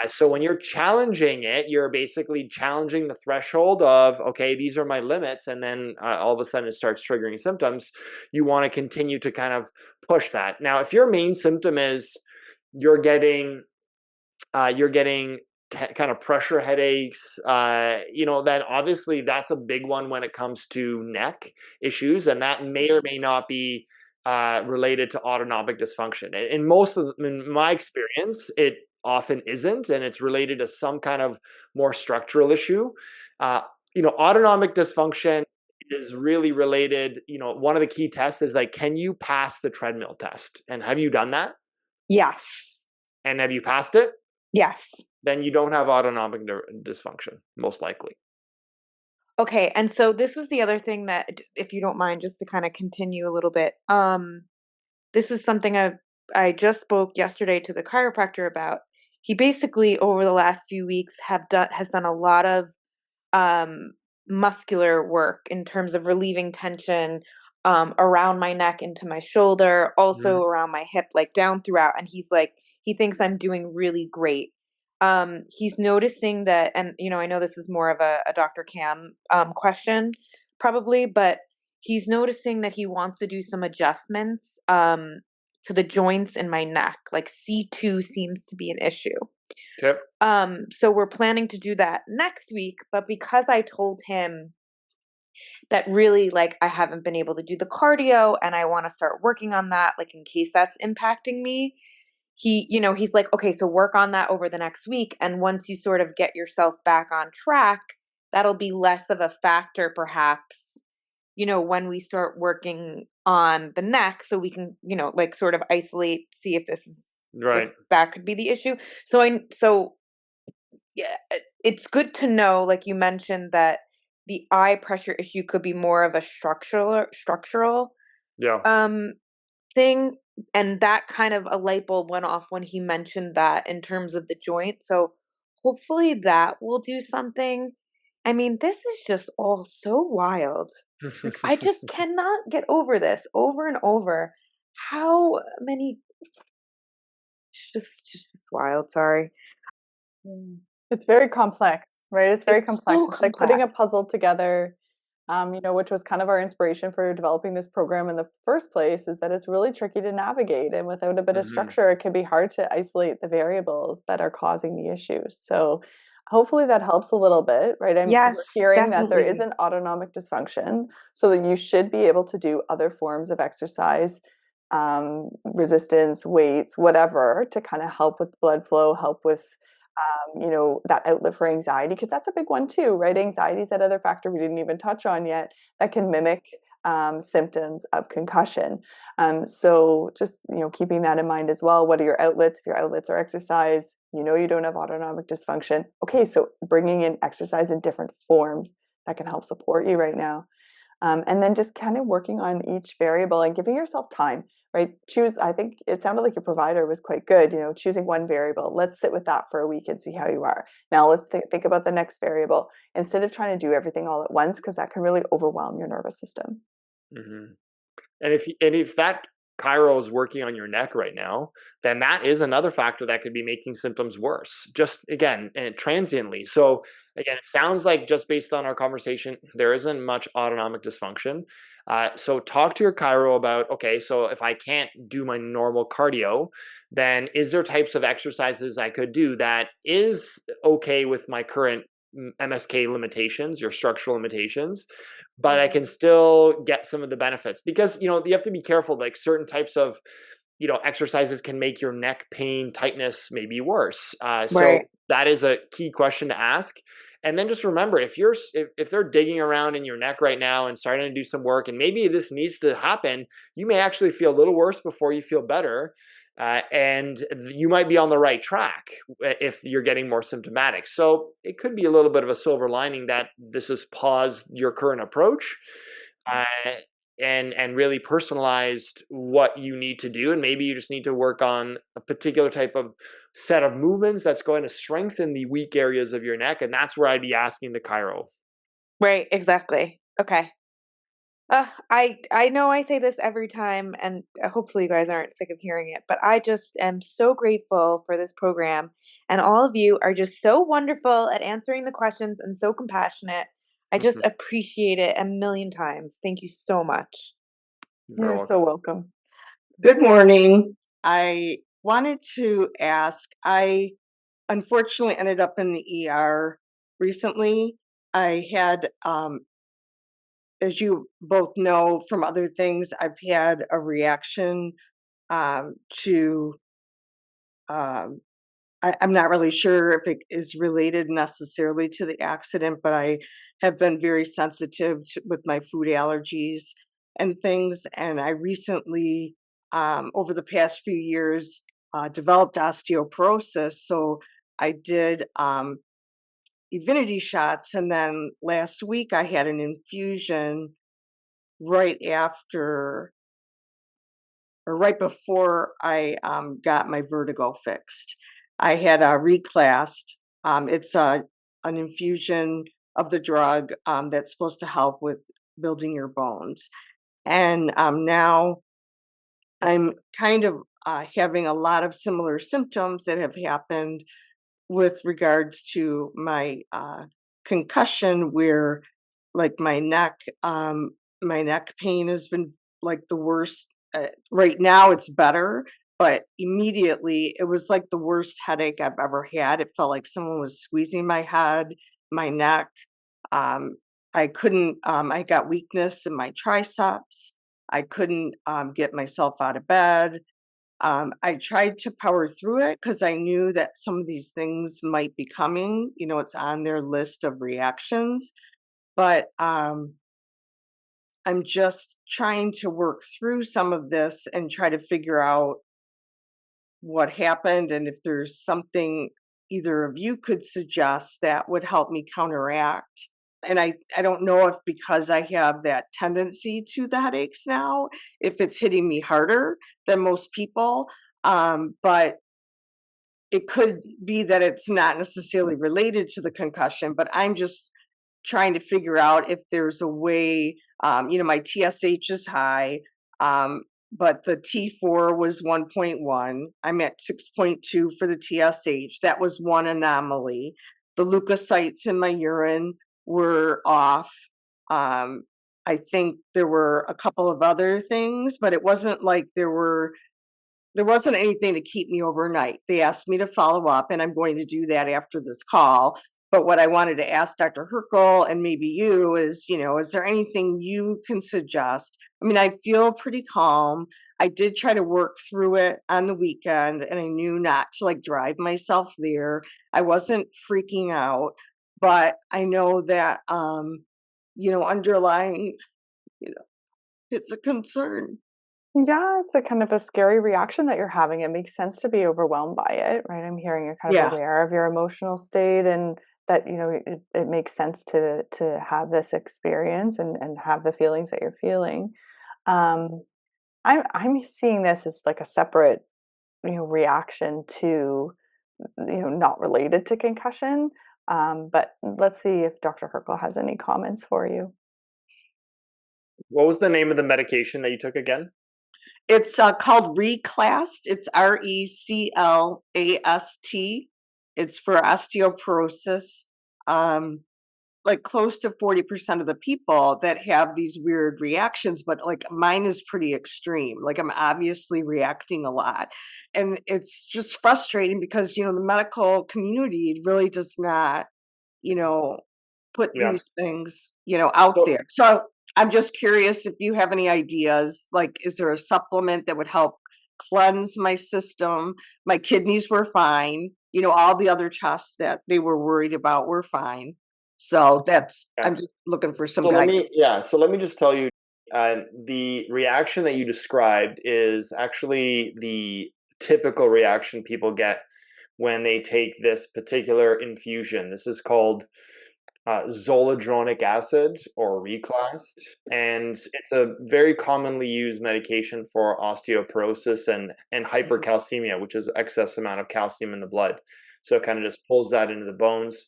So when you're challenging it, you're basically challenging the threshold of, okay, these are my limits, and then all of a sudden it starts triggering symptoms. You want to continue to kind of push that. Now, if your main symptom is you're getting kind of pressure headaches, then obviously that's a big one when it comes to neck issues, and that may or may not be related to autonomic dysfunction. In my experience, it often isn't, and it's related to some kind of more structural issue. Autonomic dysfunction is really related. One of the key tests is like, can you pass the treadmill test? And have you done that? Yes. And have you passed it? Yes. Then you don't have autonomic dysfunction, most likely. Okay, and so this was the other thing that, if you don't mind, just to kind of continue a little bit. This is something I just spoke yesterday to the chiropractor about. He basically, over the last few weeks, has done a lot of muscular work in terms of relieving tension around my neck into my shoulder, also around my hip, like down throughout. And he thinks I'm doing really great. He's noticing that, and I know this is more of a Dr. Cam question probably, but he's noticing that he wants to do some adjustments to the joints in my neck. Like C2 seems to be an issue. Okay. So we're planning to do that next week, but because I told him that really, like, I haven't been able to do the cardio and I want to start working on that, like, in case that's impacting me, he's like, okay, so work on that over the next week. And once you sort of get yourself back on track, that'll be less of a factor, perhaps, when we start working on the neck, so we can, like, sort of isolate, see if this is right. That could be the issue. So yeah, it's good to know, like you mentioned, that the eye pressure issue could be more of a structural thing, and that kind of a light bulb went off when he mentioned that in terms of the joint. So hopefully that will do something. I mean, this is just all so wild. Like, I just cannot get over this over and over. How many just wild. Sorry. It's very complex, right? It's very complex. So It's like putting a complex. puzzle together, which was kind of our inspiration for developing this program in the first place, is that it's really tricky to navigate. And without a bit of structure, it can be hard to isolate the variables that are causing the issues. So hopefully that helps a little bit, right? Yes, We're hearing that there is definitely. an autonomic dysfunction, so that you should be able to do other forms of exercise, resistance, weights, whatever, to kind of help with blood flow, help with that outlet for anxiety, because that's a big one too, right? Anxiety is that other factor we didn't even touch on yet that can mimic symptoms of concussion. So just, keeping that in mind as well. What are your outlets? If your outlets are exercise, you don't have autonomic dysfunction. Okay, so bringing in exercise in different forms that can help support you right now. And then just kind of working on each variable and giving yourself time, right? I think it sounded like your provider was quite good, choosing one variable. Let's sit with that for a week and see how you are. Now let's think about the next variable instead of trying to do everything all at once, because that can really overwhelm your nervous system. Mm-hmm. And if that chiro is working on your neck right now, then that is another factor that could be making symptoms worse, just again, and transiently. So again, it sounds like just based on our conversation, there isn't much autonomic dysfunction. So talk to your chiro about, okay, so if I can't do my normal cardio, then is there types of exercises I could do that is okay with my current MSK limitations, your structural limitations, but I can still get some of the benefits, because you have to be careful. Like certain types of exercises can make your neck pain, tightness maybe worse. So that is a key question to ask. And then just remember, if they're digging around in your neck right now and starting to do some work, and maybe this needs to happen, you may actually feel a little worse before you feel better. And you might be on the right track if you're getting more symptomatic. So it could be a little bit of a silver lining that this has paused your current approach and really personalized what you need to do. And maybe you just need to work on a particular type of set of movements that's going to strengthen the weak areas of your neck. And that's where I'd be asking the chiro. Right, exactly. Okay. I know I say this every time, and hopefully you guys aren't sick of hearing it, but I just am so grateful for this program, and all of you are just so wonderful at answering the questions and so compassionate. I just appreciate it a million times. Thank you so much. You're so welcome. Good morning. I wanted to ask, I unfortunately ended up in the ER recently. I had as you both know from other things, I've had a reaction to, I'm not really sure if it is related necessarily to the accident, but I have been very sensitive with my food allergies and things. And I recently, over the past few years, developed osteoporosis. So I did Evenity shots, and then last week I had an infusion right before I got my vertigo fixed. I had a Reclast. It's an infusion of the drug that's supposed to help with building your bones. And now I'm kind of having a lot of similar symptoms that have happened with regards to my concussion, where like my neck pain has been like the worst. Right now it's better, but immediately it was like the worst headache I've ever had. It felt like someone was squeezing my head, my neck. I couldn't, I got weakness in my triceps. I couldn't get myself out of bed. I tried to power through it because I knew that some of these things might be coming. It's on their list of reactions, but I'm just trying to work through some of this and try to figure out what happened, and if there's something either of you could suggest that would help me counteract. And I don't know if because I have that tendency to the headaches now, if it's hitting me harder than most people. But it could be that it's not necessarily related to the concussion, but I'm just trying to figure out if there's a way, my TSH is high. but the T4 was 1.1. I'm at 6.2 for the TSH. That was one anomaly. The leukocytes in my urine were off. I think there were a couple of other things, but it wasn't like there wasn't anything to keep me overnight. They asked me to follow up, and I'm going to do that after this call. But what I wanted to ask Dr. Hrkal and maybe you is, is there anything you can suggest? I mean, I feel pretty calm. I did try to work through it on the weekend, and I knew not to like drive myself there. I wasn't freaking out, but I know that, underlying, it's a concern. Yeah, it's a kind of a scary reaction that you're having. It makes sense to be overwhelmed by it, right? I'm hearing you're kind of aware of your emotional state, and that, it makes sense to have this experience and have the feelings that you're feeling. I'm seeing this as like a separate, reaction to, not related to concussion. But let's see if Dr. Hrkal has any comments for you. What was the name of the medication that you took again? It's called Reclast. It's Reclast. It's for osteoporosis. Like close to 40% of the people that have these weird reactions, but like mine is pretty extreme. Like I'm obviously reacting a lot. And it's just frustrating because, the medical community really does not, put these things, out there. So I'm just curious if you have any ideas, like, is there a supplement that would help cleanse my system? My kidneys were fine. All the other tests that they were worried about were fine. So I'm just looking for some guidance. So let me just tell you, the reaction that you described is actually the typical reaction people get when they take this particular infusion. This is called zoledronic acid or Reclast, and it's a very commonly used medication for osteoporosis and hypercalcemia, which is excess amount of calcium in the blood. So it kind of just pulls that into the bones.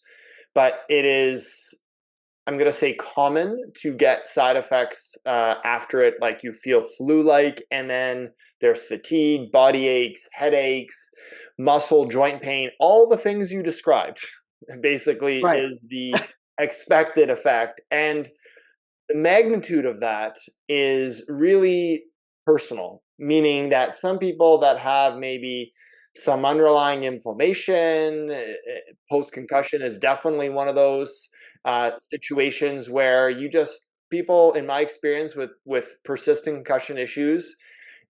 But it is, I'm going to say, common to get side effects after it, like you feel flu-like, and then there's fatigue, body aches, headaches, muscle, joint pain, all the things you described basically is the expected effect. And the magnitude of that is really personal, meaning that some people that have maybe some underlying inflammation, post-concussion is definitely one of those situations where people, in my experience with persistent concussion issues,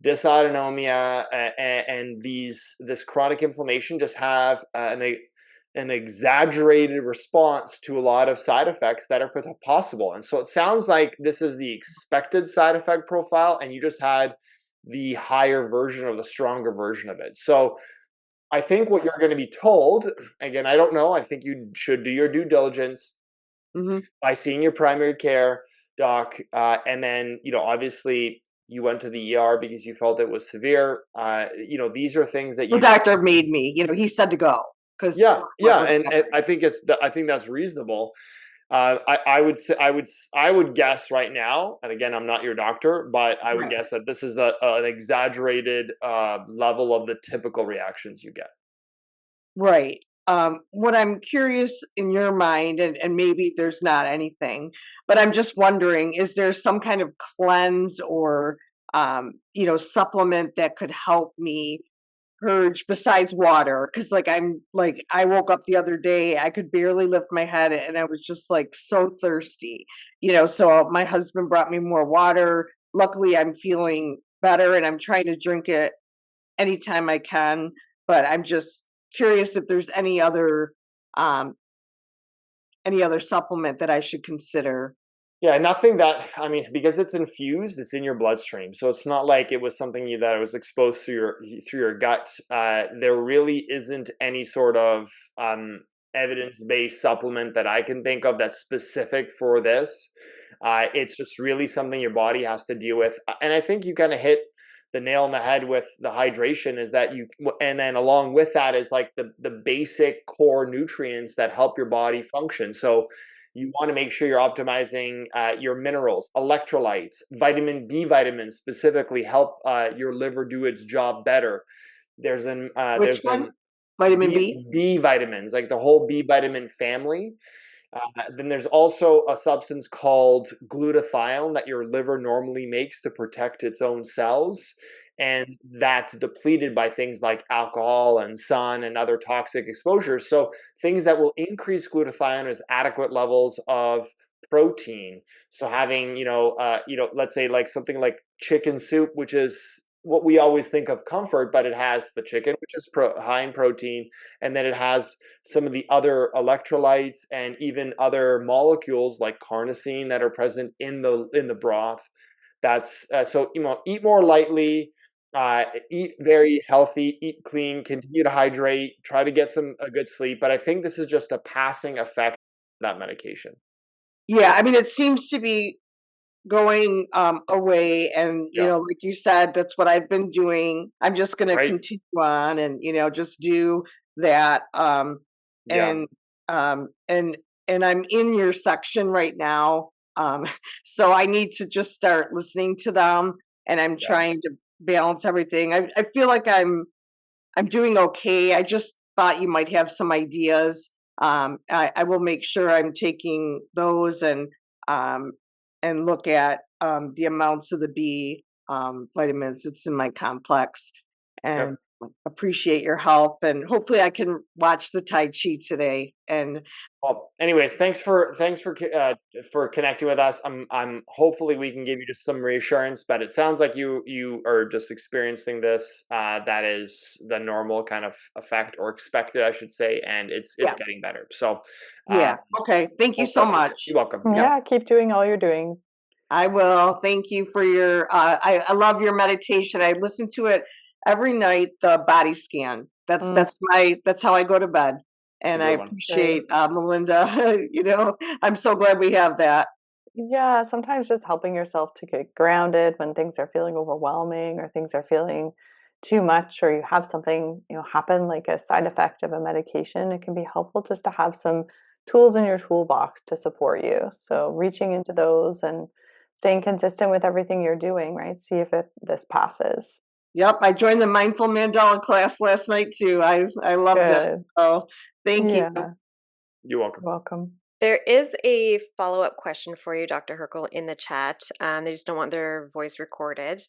dysautonomia, and this chronic inflammation just have an exaggerated response to a lot of side effects that are possible. And so it sounds like this is the expected side effect profile, and you just had the higher version of the stronger version of it. So I think what you're going to be told, again, I don't know, I think you should do your due diligence by seeing your primary care doc. And then, obviously you went to the ER because you felt it was severe. These are things that the doctor made me, he said to go. And I think that's reasonable. I would guess right now, and again, I'm not your doctor, but I would guess that this is an exaggerated level of the typical reactions you get. Right. What I'm curious in your mind, and maybe there's not anything, but I'm just wondering, is there some kind of cleanse or, supplement that could help me purge besides water? Because I woke up the other day, I could barely lift my head, and I was just like so thirsty, so my husband brought me more water. Luckily I'm feeling better, and I'm trying to drink it anytime I can, but I'm just curious if there's any other supplement that I should consider. Yeah, nothing that, because it's infused, it's in your bloodstream. So it's not like it was something that was exposed through your gut. There really isn't any sort of evidence-based supplement that I can think of that's specific for this. It's just really something your body has to deal with. And I think you kind of hit the nail on the head with the hydration, is that and then along with that is like the basic core nutrients that help your body function. So You want to make sure you're optimizing your minerals, electrolytes, vitamin B vitamins specifically help your liver do its job better. There's Which one? Vitamin B? B vitamins, like the whole B vitamin family. Then there's also a substance called glutathione that your liver normally makes to protect its own cells. And that's depleted by things like alcohol and sun and other toxic exposures. So things that will increase glutathione is adequate levels of protein. So having, let's say like something like chicken soup, which is what we always think of comfort, but it has the chicken, which is high in protein, and then it has some of the other electrolytes and even other molecules like carnosine that are present in the broth. That's so eat more lightly, eat very healthy, eat clean, continue to hydrate, try to get a good sleep. But I think this is just a passing effect of that medication. Yeah, I mean, it seems to be going away, and like you said, that's what I've been doing. I'm just going to continue on and just do that. And I'm in your section right now, so I need to just start listening to them, and I'm trying to balance everything. I feel like I'm doing okay. I just thought you might have some ideas. I will make sure I'm taking those and look at the amounts of the B vitamins that's in my complex, and appreciate your help. And hopefully I can watch the Tai Chi today. And well, anyways, thanks for connecting with us. I'm hopefully we can give you just some reassurance, but it sounds like you are just experiencing this. That is the normal kind of effect, or expected, I should say, and it's getting better. So okay, thank you so much. You're welcome. Yeah, keep doing all you're doing. I will. Thank you for your. I love your meditation. I listen to it every night. The body scan. That's how I go to bed. And I appreciate Melinda. I'm so glad we have that. Yeah, sometimes just helping yourself to get grounded when things are feeling overwhelming or things are feeling too much, or you have something happen like a side effect of a medication. It can be helpful just to have some tools in your toolbox to support you. So reaching into those and staying consistent with everything you're doing, right? See if this passes. Yep, I joined the Mindful Mandela class last night too. I loved it. So thank you. You're welcome. Welcome. There is a follow-up question for you, Dr. Hrkal, in the chat. They just don't want their voice recorded.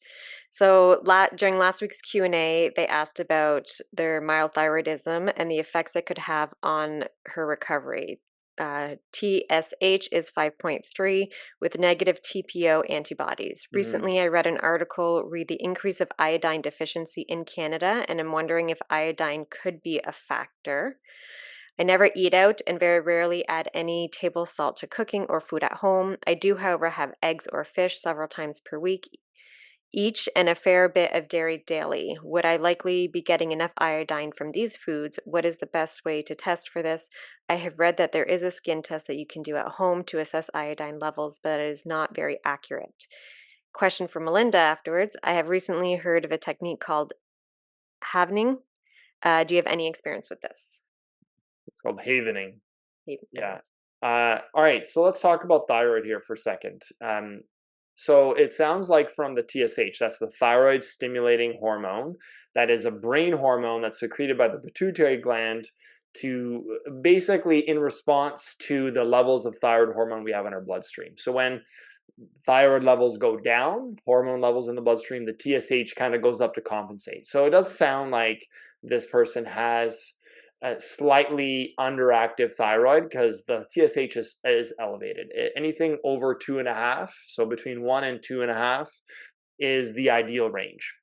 So during last week's Q&A, they asked about their mild thyroidism and the effects it could have on her recovery. TSH is 5.3 with negative TPO antibodies. Recently, I read an article read the increase of iodine deficiency in Canada, and I'm wondering if iodine could be a factor. I never eat out and very rarely add any table salt to cooking or food at home. I do, however, have eggs or fish several times per week each and a fair bit of dairy daily. Would I likely be getting enough iodine from these foods? What is the best way to test for this? I have read that there is a skin test that you can do at home to assess iodine levels, but it is not very accurate. Question for Melinda afterwards. I have recently heard of a technique called havening. Do you have any experience with this? It's called havening. Yeah. All right. So let's talk about thyroid here for a second. So it sounds like from the TSH, that's the thyroid stimulating hormone. That is a brain hormone that's secreted by the pituitary gland to basically in response to the levels of thyroid hormone we have in our bloodstream. So when thyroid levels go down, hormone levels in the bloodstream, the TSH kind of goes up to compensate. So it does sound like this person has a slightly underactive thyroid because the TSH is elevated. Anything over 2.5, so between 1 and 2.5 is the ideal range.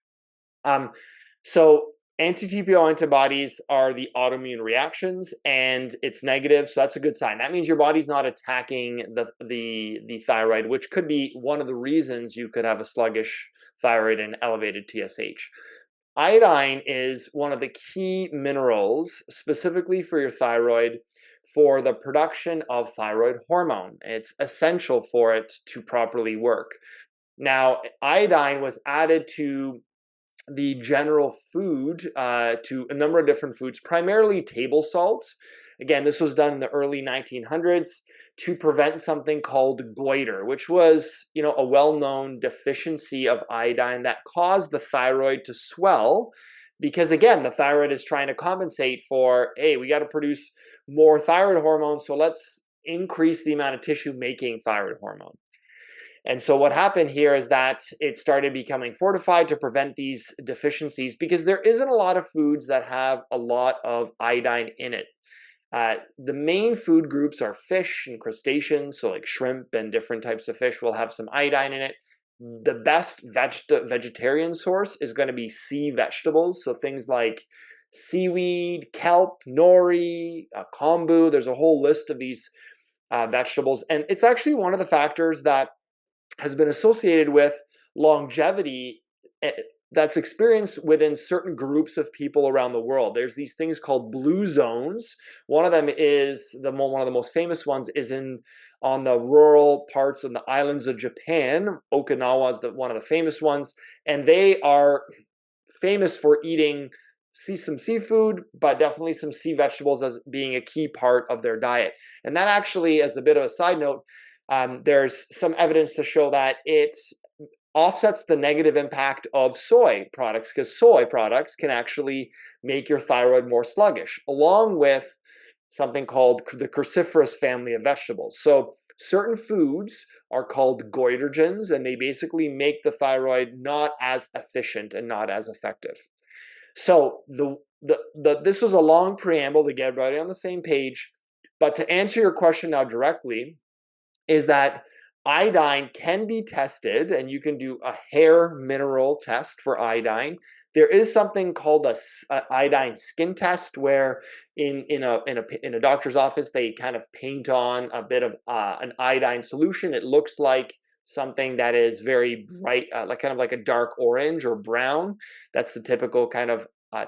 So anti-TPO antibodies are the autoimmune reactions, and it's negative, so that's a good sign. That means your body's not attacking the thyroid, which could be one of the reasons you could have a sluggish thyroid and elevated TSH. Iodine is one of the key minerals specifically for your thyroid for the production of thyroid hormone. It's essential for it to properly work. Now, iodine was added to the general food, to a number of different foods, primarily table salt. Again, this was done in the early 1900s to prevent something called goiter, which was, a well-known deficiency of iodine that caused the thyroid to swell. Because again, the thyroid is trying to compensate for, hey, we got to produce more thyroid hormone, so let's increase the amount of tissue making thyroid hormone. And so what happened here is that it started becoming fortified to prevent these deficiencies, because there isn't a lot of foods that have a lot of iodine in it. The main food groups are fish and crustaceans, so like shrimp and different types of fish will have some iodine in it. The best vegetarian source is going to be sea vegetables, so things like seaweed, kelp, nori, kombu. There's a whole list of these vegetables, and it's actually one of the factors that has been associated with longevity that's experienced within certain groups of people around the world. There's these things called blue zones. One of them is one of the most famous ones is on the rural parts of the islands of Japan. Okinawa is one of the famous ones, and they are famous for eating some seafood, but definitely some sea vegetables as being a key part of their diet. And that actually, as a bit of a side note, there's some evidence to show that it offsets the negative impact of soy products, because soy products can actually make your thyroid more sluggish, along with something called the cruciferous family of vegetables. So certain foods are called goitrogens, and they basically make the thyroid not as efficient and not as effective. So this was a long preamble to get everybody on the same page, but to answer your question now directly, is that iodine can be tested, and you can do a hair mineral test for iodine. There is something called a iodine skin test, where in a doctor's office they kind of paint on a bit of an iodine solution. It looks like something that is very bright, kind of like a dark orange or brown. That's the typical kind of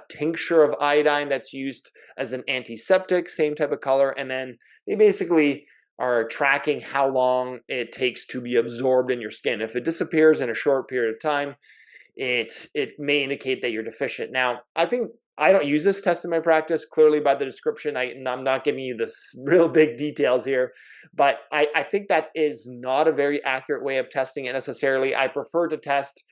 tincture of iodine that's used as an antiseptic, same type of color. And then they basically are tracking how long it takes to be absorbed in your skin. If it disappears in a short period of time, it may indicate that you're deficient. Now, I think I don't use this test in my practice. Clearly, by the description, I'm not giving you this real big details here, but I think that is not a very accurate way of testing it necessarily. I prefer to test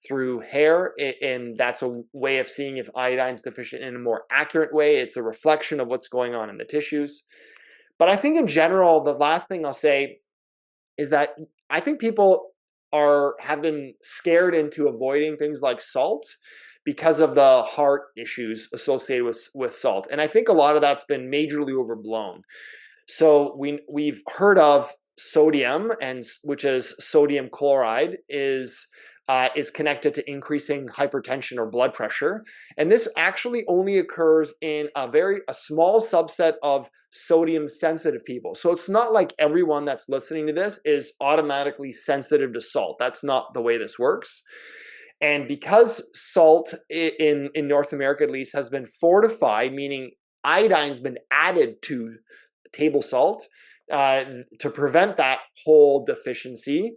through hair, and that's a way of seeing if iodine is deficient in a more accurate way. It's a reflection of what's going on in the tissues. But I think in general, the last thing I'll say is that I think people have been scared into avoiding things like salt because of the heart issues associated with salt. And I think a lot of that's been majorly overblown. So we've heard of sodium, which is sodium chloride, is connected to increasing hypertension or blood pressure. And this actually only occurs in a small subset of sodium sensitive people. So it's not like everyone that's listening to this is automatically sensitive to salt. That's not the way this works. And because salt in North America, at least, has been fortified, meaning iodine's been added to table salt to prevent that whole deficiency.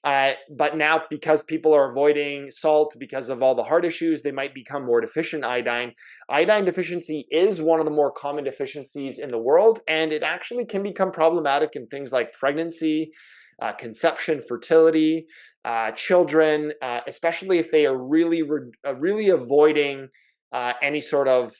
But now, because people are avoiding salt because of all the heart issues, they might become more deficient iodine. Iodine deficiency is one of the more common deficiencies in the world, and it actually can become problematic in things like pregnancy, conception, fertility, children, especially if they are really avoiding any sort of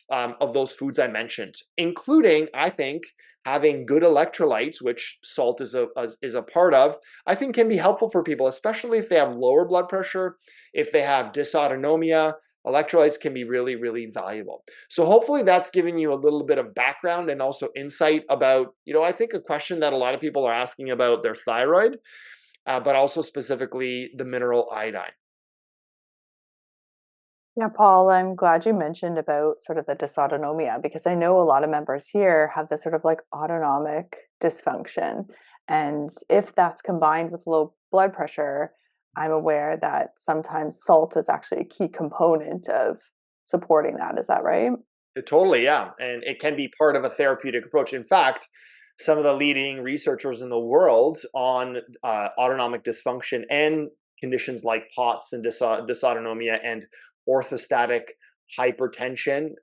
those foods I mentioned, including, I think, having good electrolytes, which salt is a part of, I think can be helpful for people, especially if they have lower blood pressure, if they have dysautonomia. Electrolytes can be really, really valuable. So hopefully that's given you a little bit of background and also insight about, I think a question that a lot of people are asking about their thyroid, but also specifically the mineral iodine. Yeah, Paul, I'm glad you mentioned about sort of the dysautonomia, because I know a lot of members here have this sort of like autonomic dysfunction. And if that's combined with low blood pressure, I'm aware that sometimes salt is actually a key component of supporting that. Is that right? Totally, yeah. And it can be part of a therapeutic approach. In fact, some of the leading researchers in the world on autonomic dysfunction and conditions like POTS and dysautonomia and orthostatic hypotension,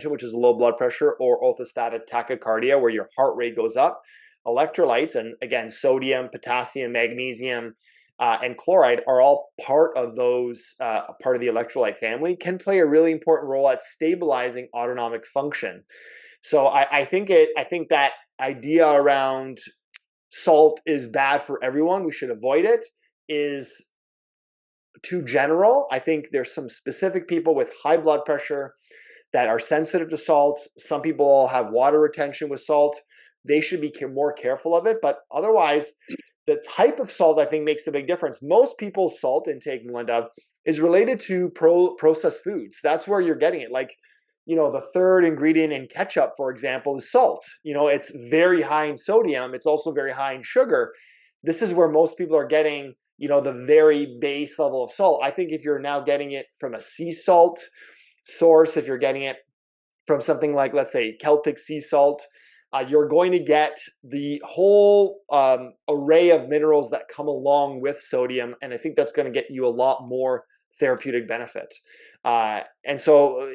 which is low blood pressure, or orthostatic tachycardia, where your heart rate goes up. electrolytes, and again, sodium, potassium, magnesium, and chloride are all part of those, part of the electrolyte family, can play a really important role at stabilizing autonomic function. So I think that idea around salt is bad for everyone, we should avoid it, is too general. I think there's some specific people with high blood pressure that are sensitive to salt. Some people have water retention with salt. They should be more careful of it. But otherwise, the type of salt, I think, makes a big difference. Most people's salt intake, Melinda, is related to processed foods. That's where you're getting it. Like, the third ingredient in ketchup, for example, is salt. It's very high in sodium. It's also very high in sugar. This is where most people are getting, the very base level of salt. I think if you're now getting it from a sea salt source, if you're getting it from something like, let's say, Celtic sea salt, you're going to get the whole array of minerals that come along with sodium. And I think that's going to get you a lot more therapeutic benefit. And so,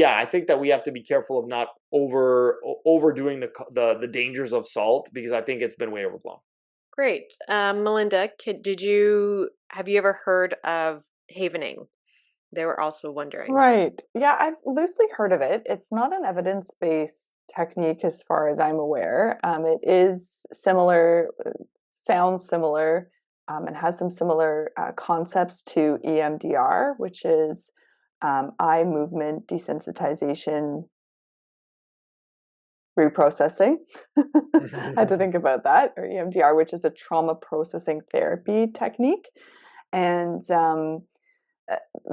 I think that we have to be careful of not overdoing the dangers of salt, because I think it's been way overblown. Great. Melinda, have you ever heard of havening? They were also wondering. Right. Yeah, I've loosely heard of it. It's not an evidence-based technique as far as I'm aware. It is similar, sounds similar, and has some similar concepts to EMDR, which is eye movement desensitization reprocessing. I had to think about that, or EMDR, which is a trauma processing therapy technique. And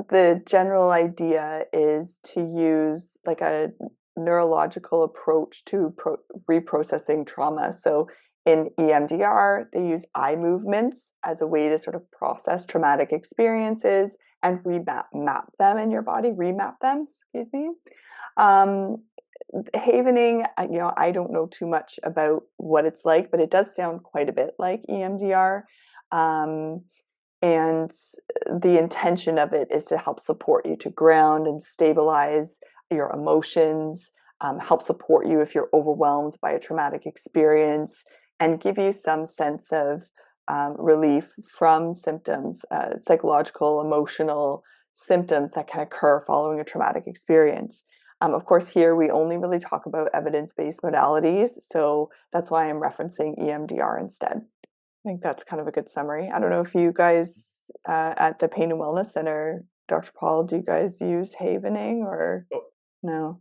the general idea is to use like a neurological approach to reprocessing trauma. So in EMDR, they use eye movements as a way to sort of process traumatic experiences and remap them in your body, Havening, I don't know too much about what it's like, but it does sound quite a bit like EMDR. And the intention of it is to help support you to ground and stabilize your emotions, help support you if you're overwhelmed by a traumatic experience, and give you some sense of relief from symptoms, psychological, emotional symptoms that can occur following a traumatic experience. Of course, here we only really talk about evidence-based modalities, so that's why I'm referencing EMDR instead. I think that's kind of a good summary. I don't know if you guys at the Pain and Wellness Center, Dr. Paul, do you guys use havening or no?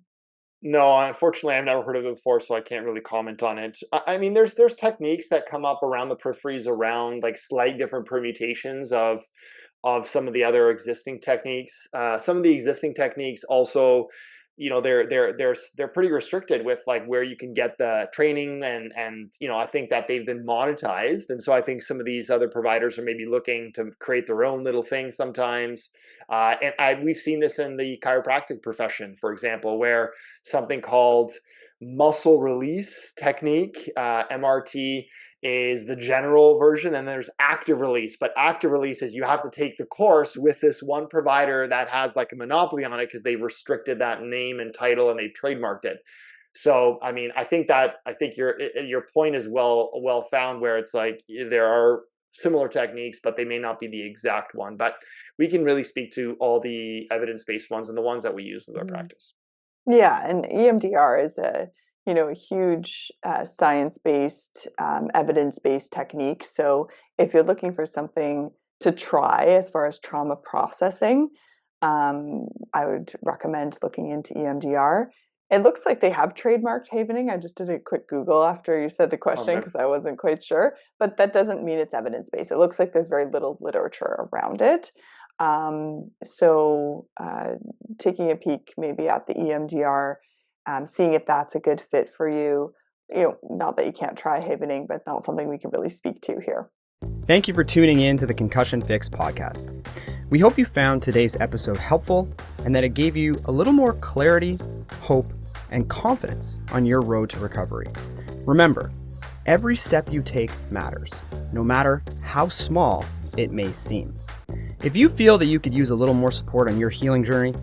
No, unfortunately, I've never heard of it before, so I can't really comment on it. I mean, there's techniques that come up around the peripheries, around like slight different permutations of some of the other existing techniques. Some of the existing techniques also, they're pretty restricted with like where you can get the training, and I think that they've been monetized, and so I think some of these other providers are maybe looking to create their own little thing sometimes. And we've seen this in the chiropractic profession, for example, where something called muscle release technique, MRT, is the general version, and there's active release. But active release is you have to take the course with this one provider that has like a monopoly on it because they've restricted that name and title and they've trademarked it. So, I mean, I think your point is well found, where it's like there are similar techniques, but they may not be the exact one. But we can really speak to all the evidence-based ones and the ones that we use with our practice. Yeah, and EMDR is a huge science-based, evidence-based technique. So if you're looking for something to try as far as trauma processing, I would recommend looking into EMDR. It looks like they have trademarked havening. I just did a quick Google after you said the question because I wasn't quite sure. But that doesn't mean it's evidence-based. It looks like there's very little literature around it. So taking a peek maybe at the EMDR, seeing if that's a good fit for you. Not that you can't try havening, but not something we can really speak to here. Thank you for tuning in to the Concussion Fix podcast. We hope you found today's episode helpful and that it gave you a little more clarity, hope, and confidence on your road to recovery. Remember, every step you take matters, no matter how small it may seem. If you feel that you could use a little more support on your healing journey,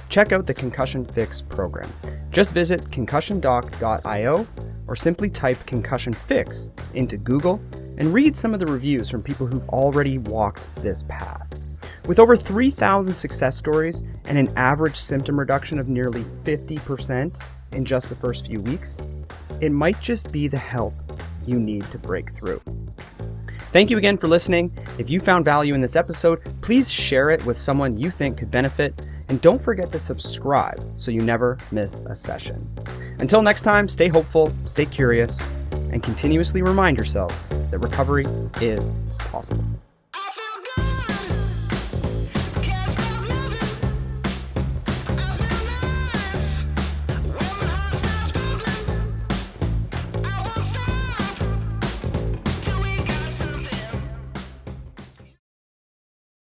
check out the Concussion Fix program. Just visit concussiondoc.io or simply type Concussion Fix into Google and read some of the reviews from people who've already walked this path. With over 3,000 success stories and an average symptom reduction of nearly 50% in just the first few weeks, it might just be the help you need to break through. Thank you again for listening. If you found value in this episode, please share it with someone you think could benefit, and don't forget to subscribe so you never miss a session. Until next time, stay hopeful, stay curious, and continuously remind yourself that recovery is possible.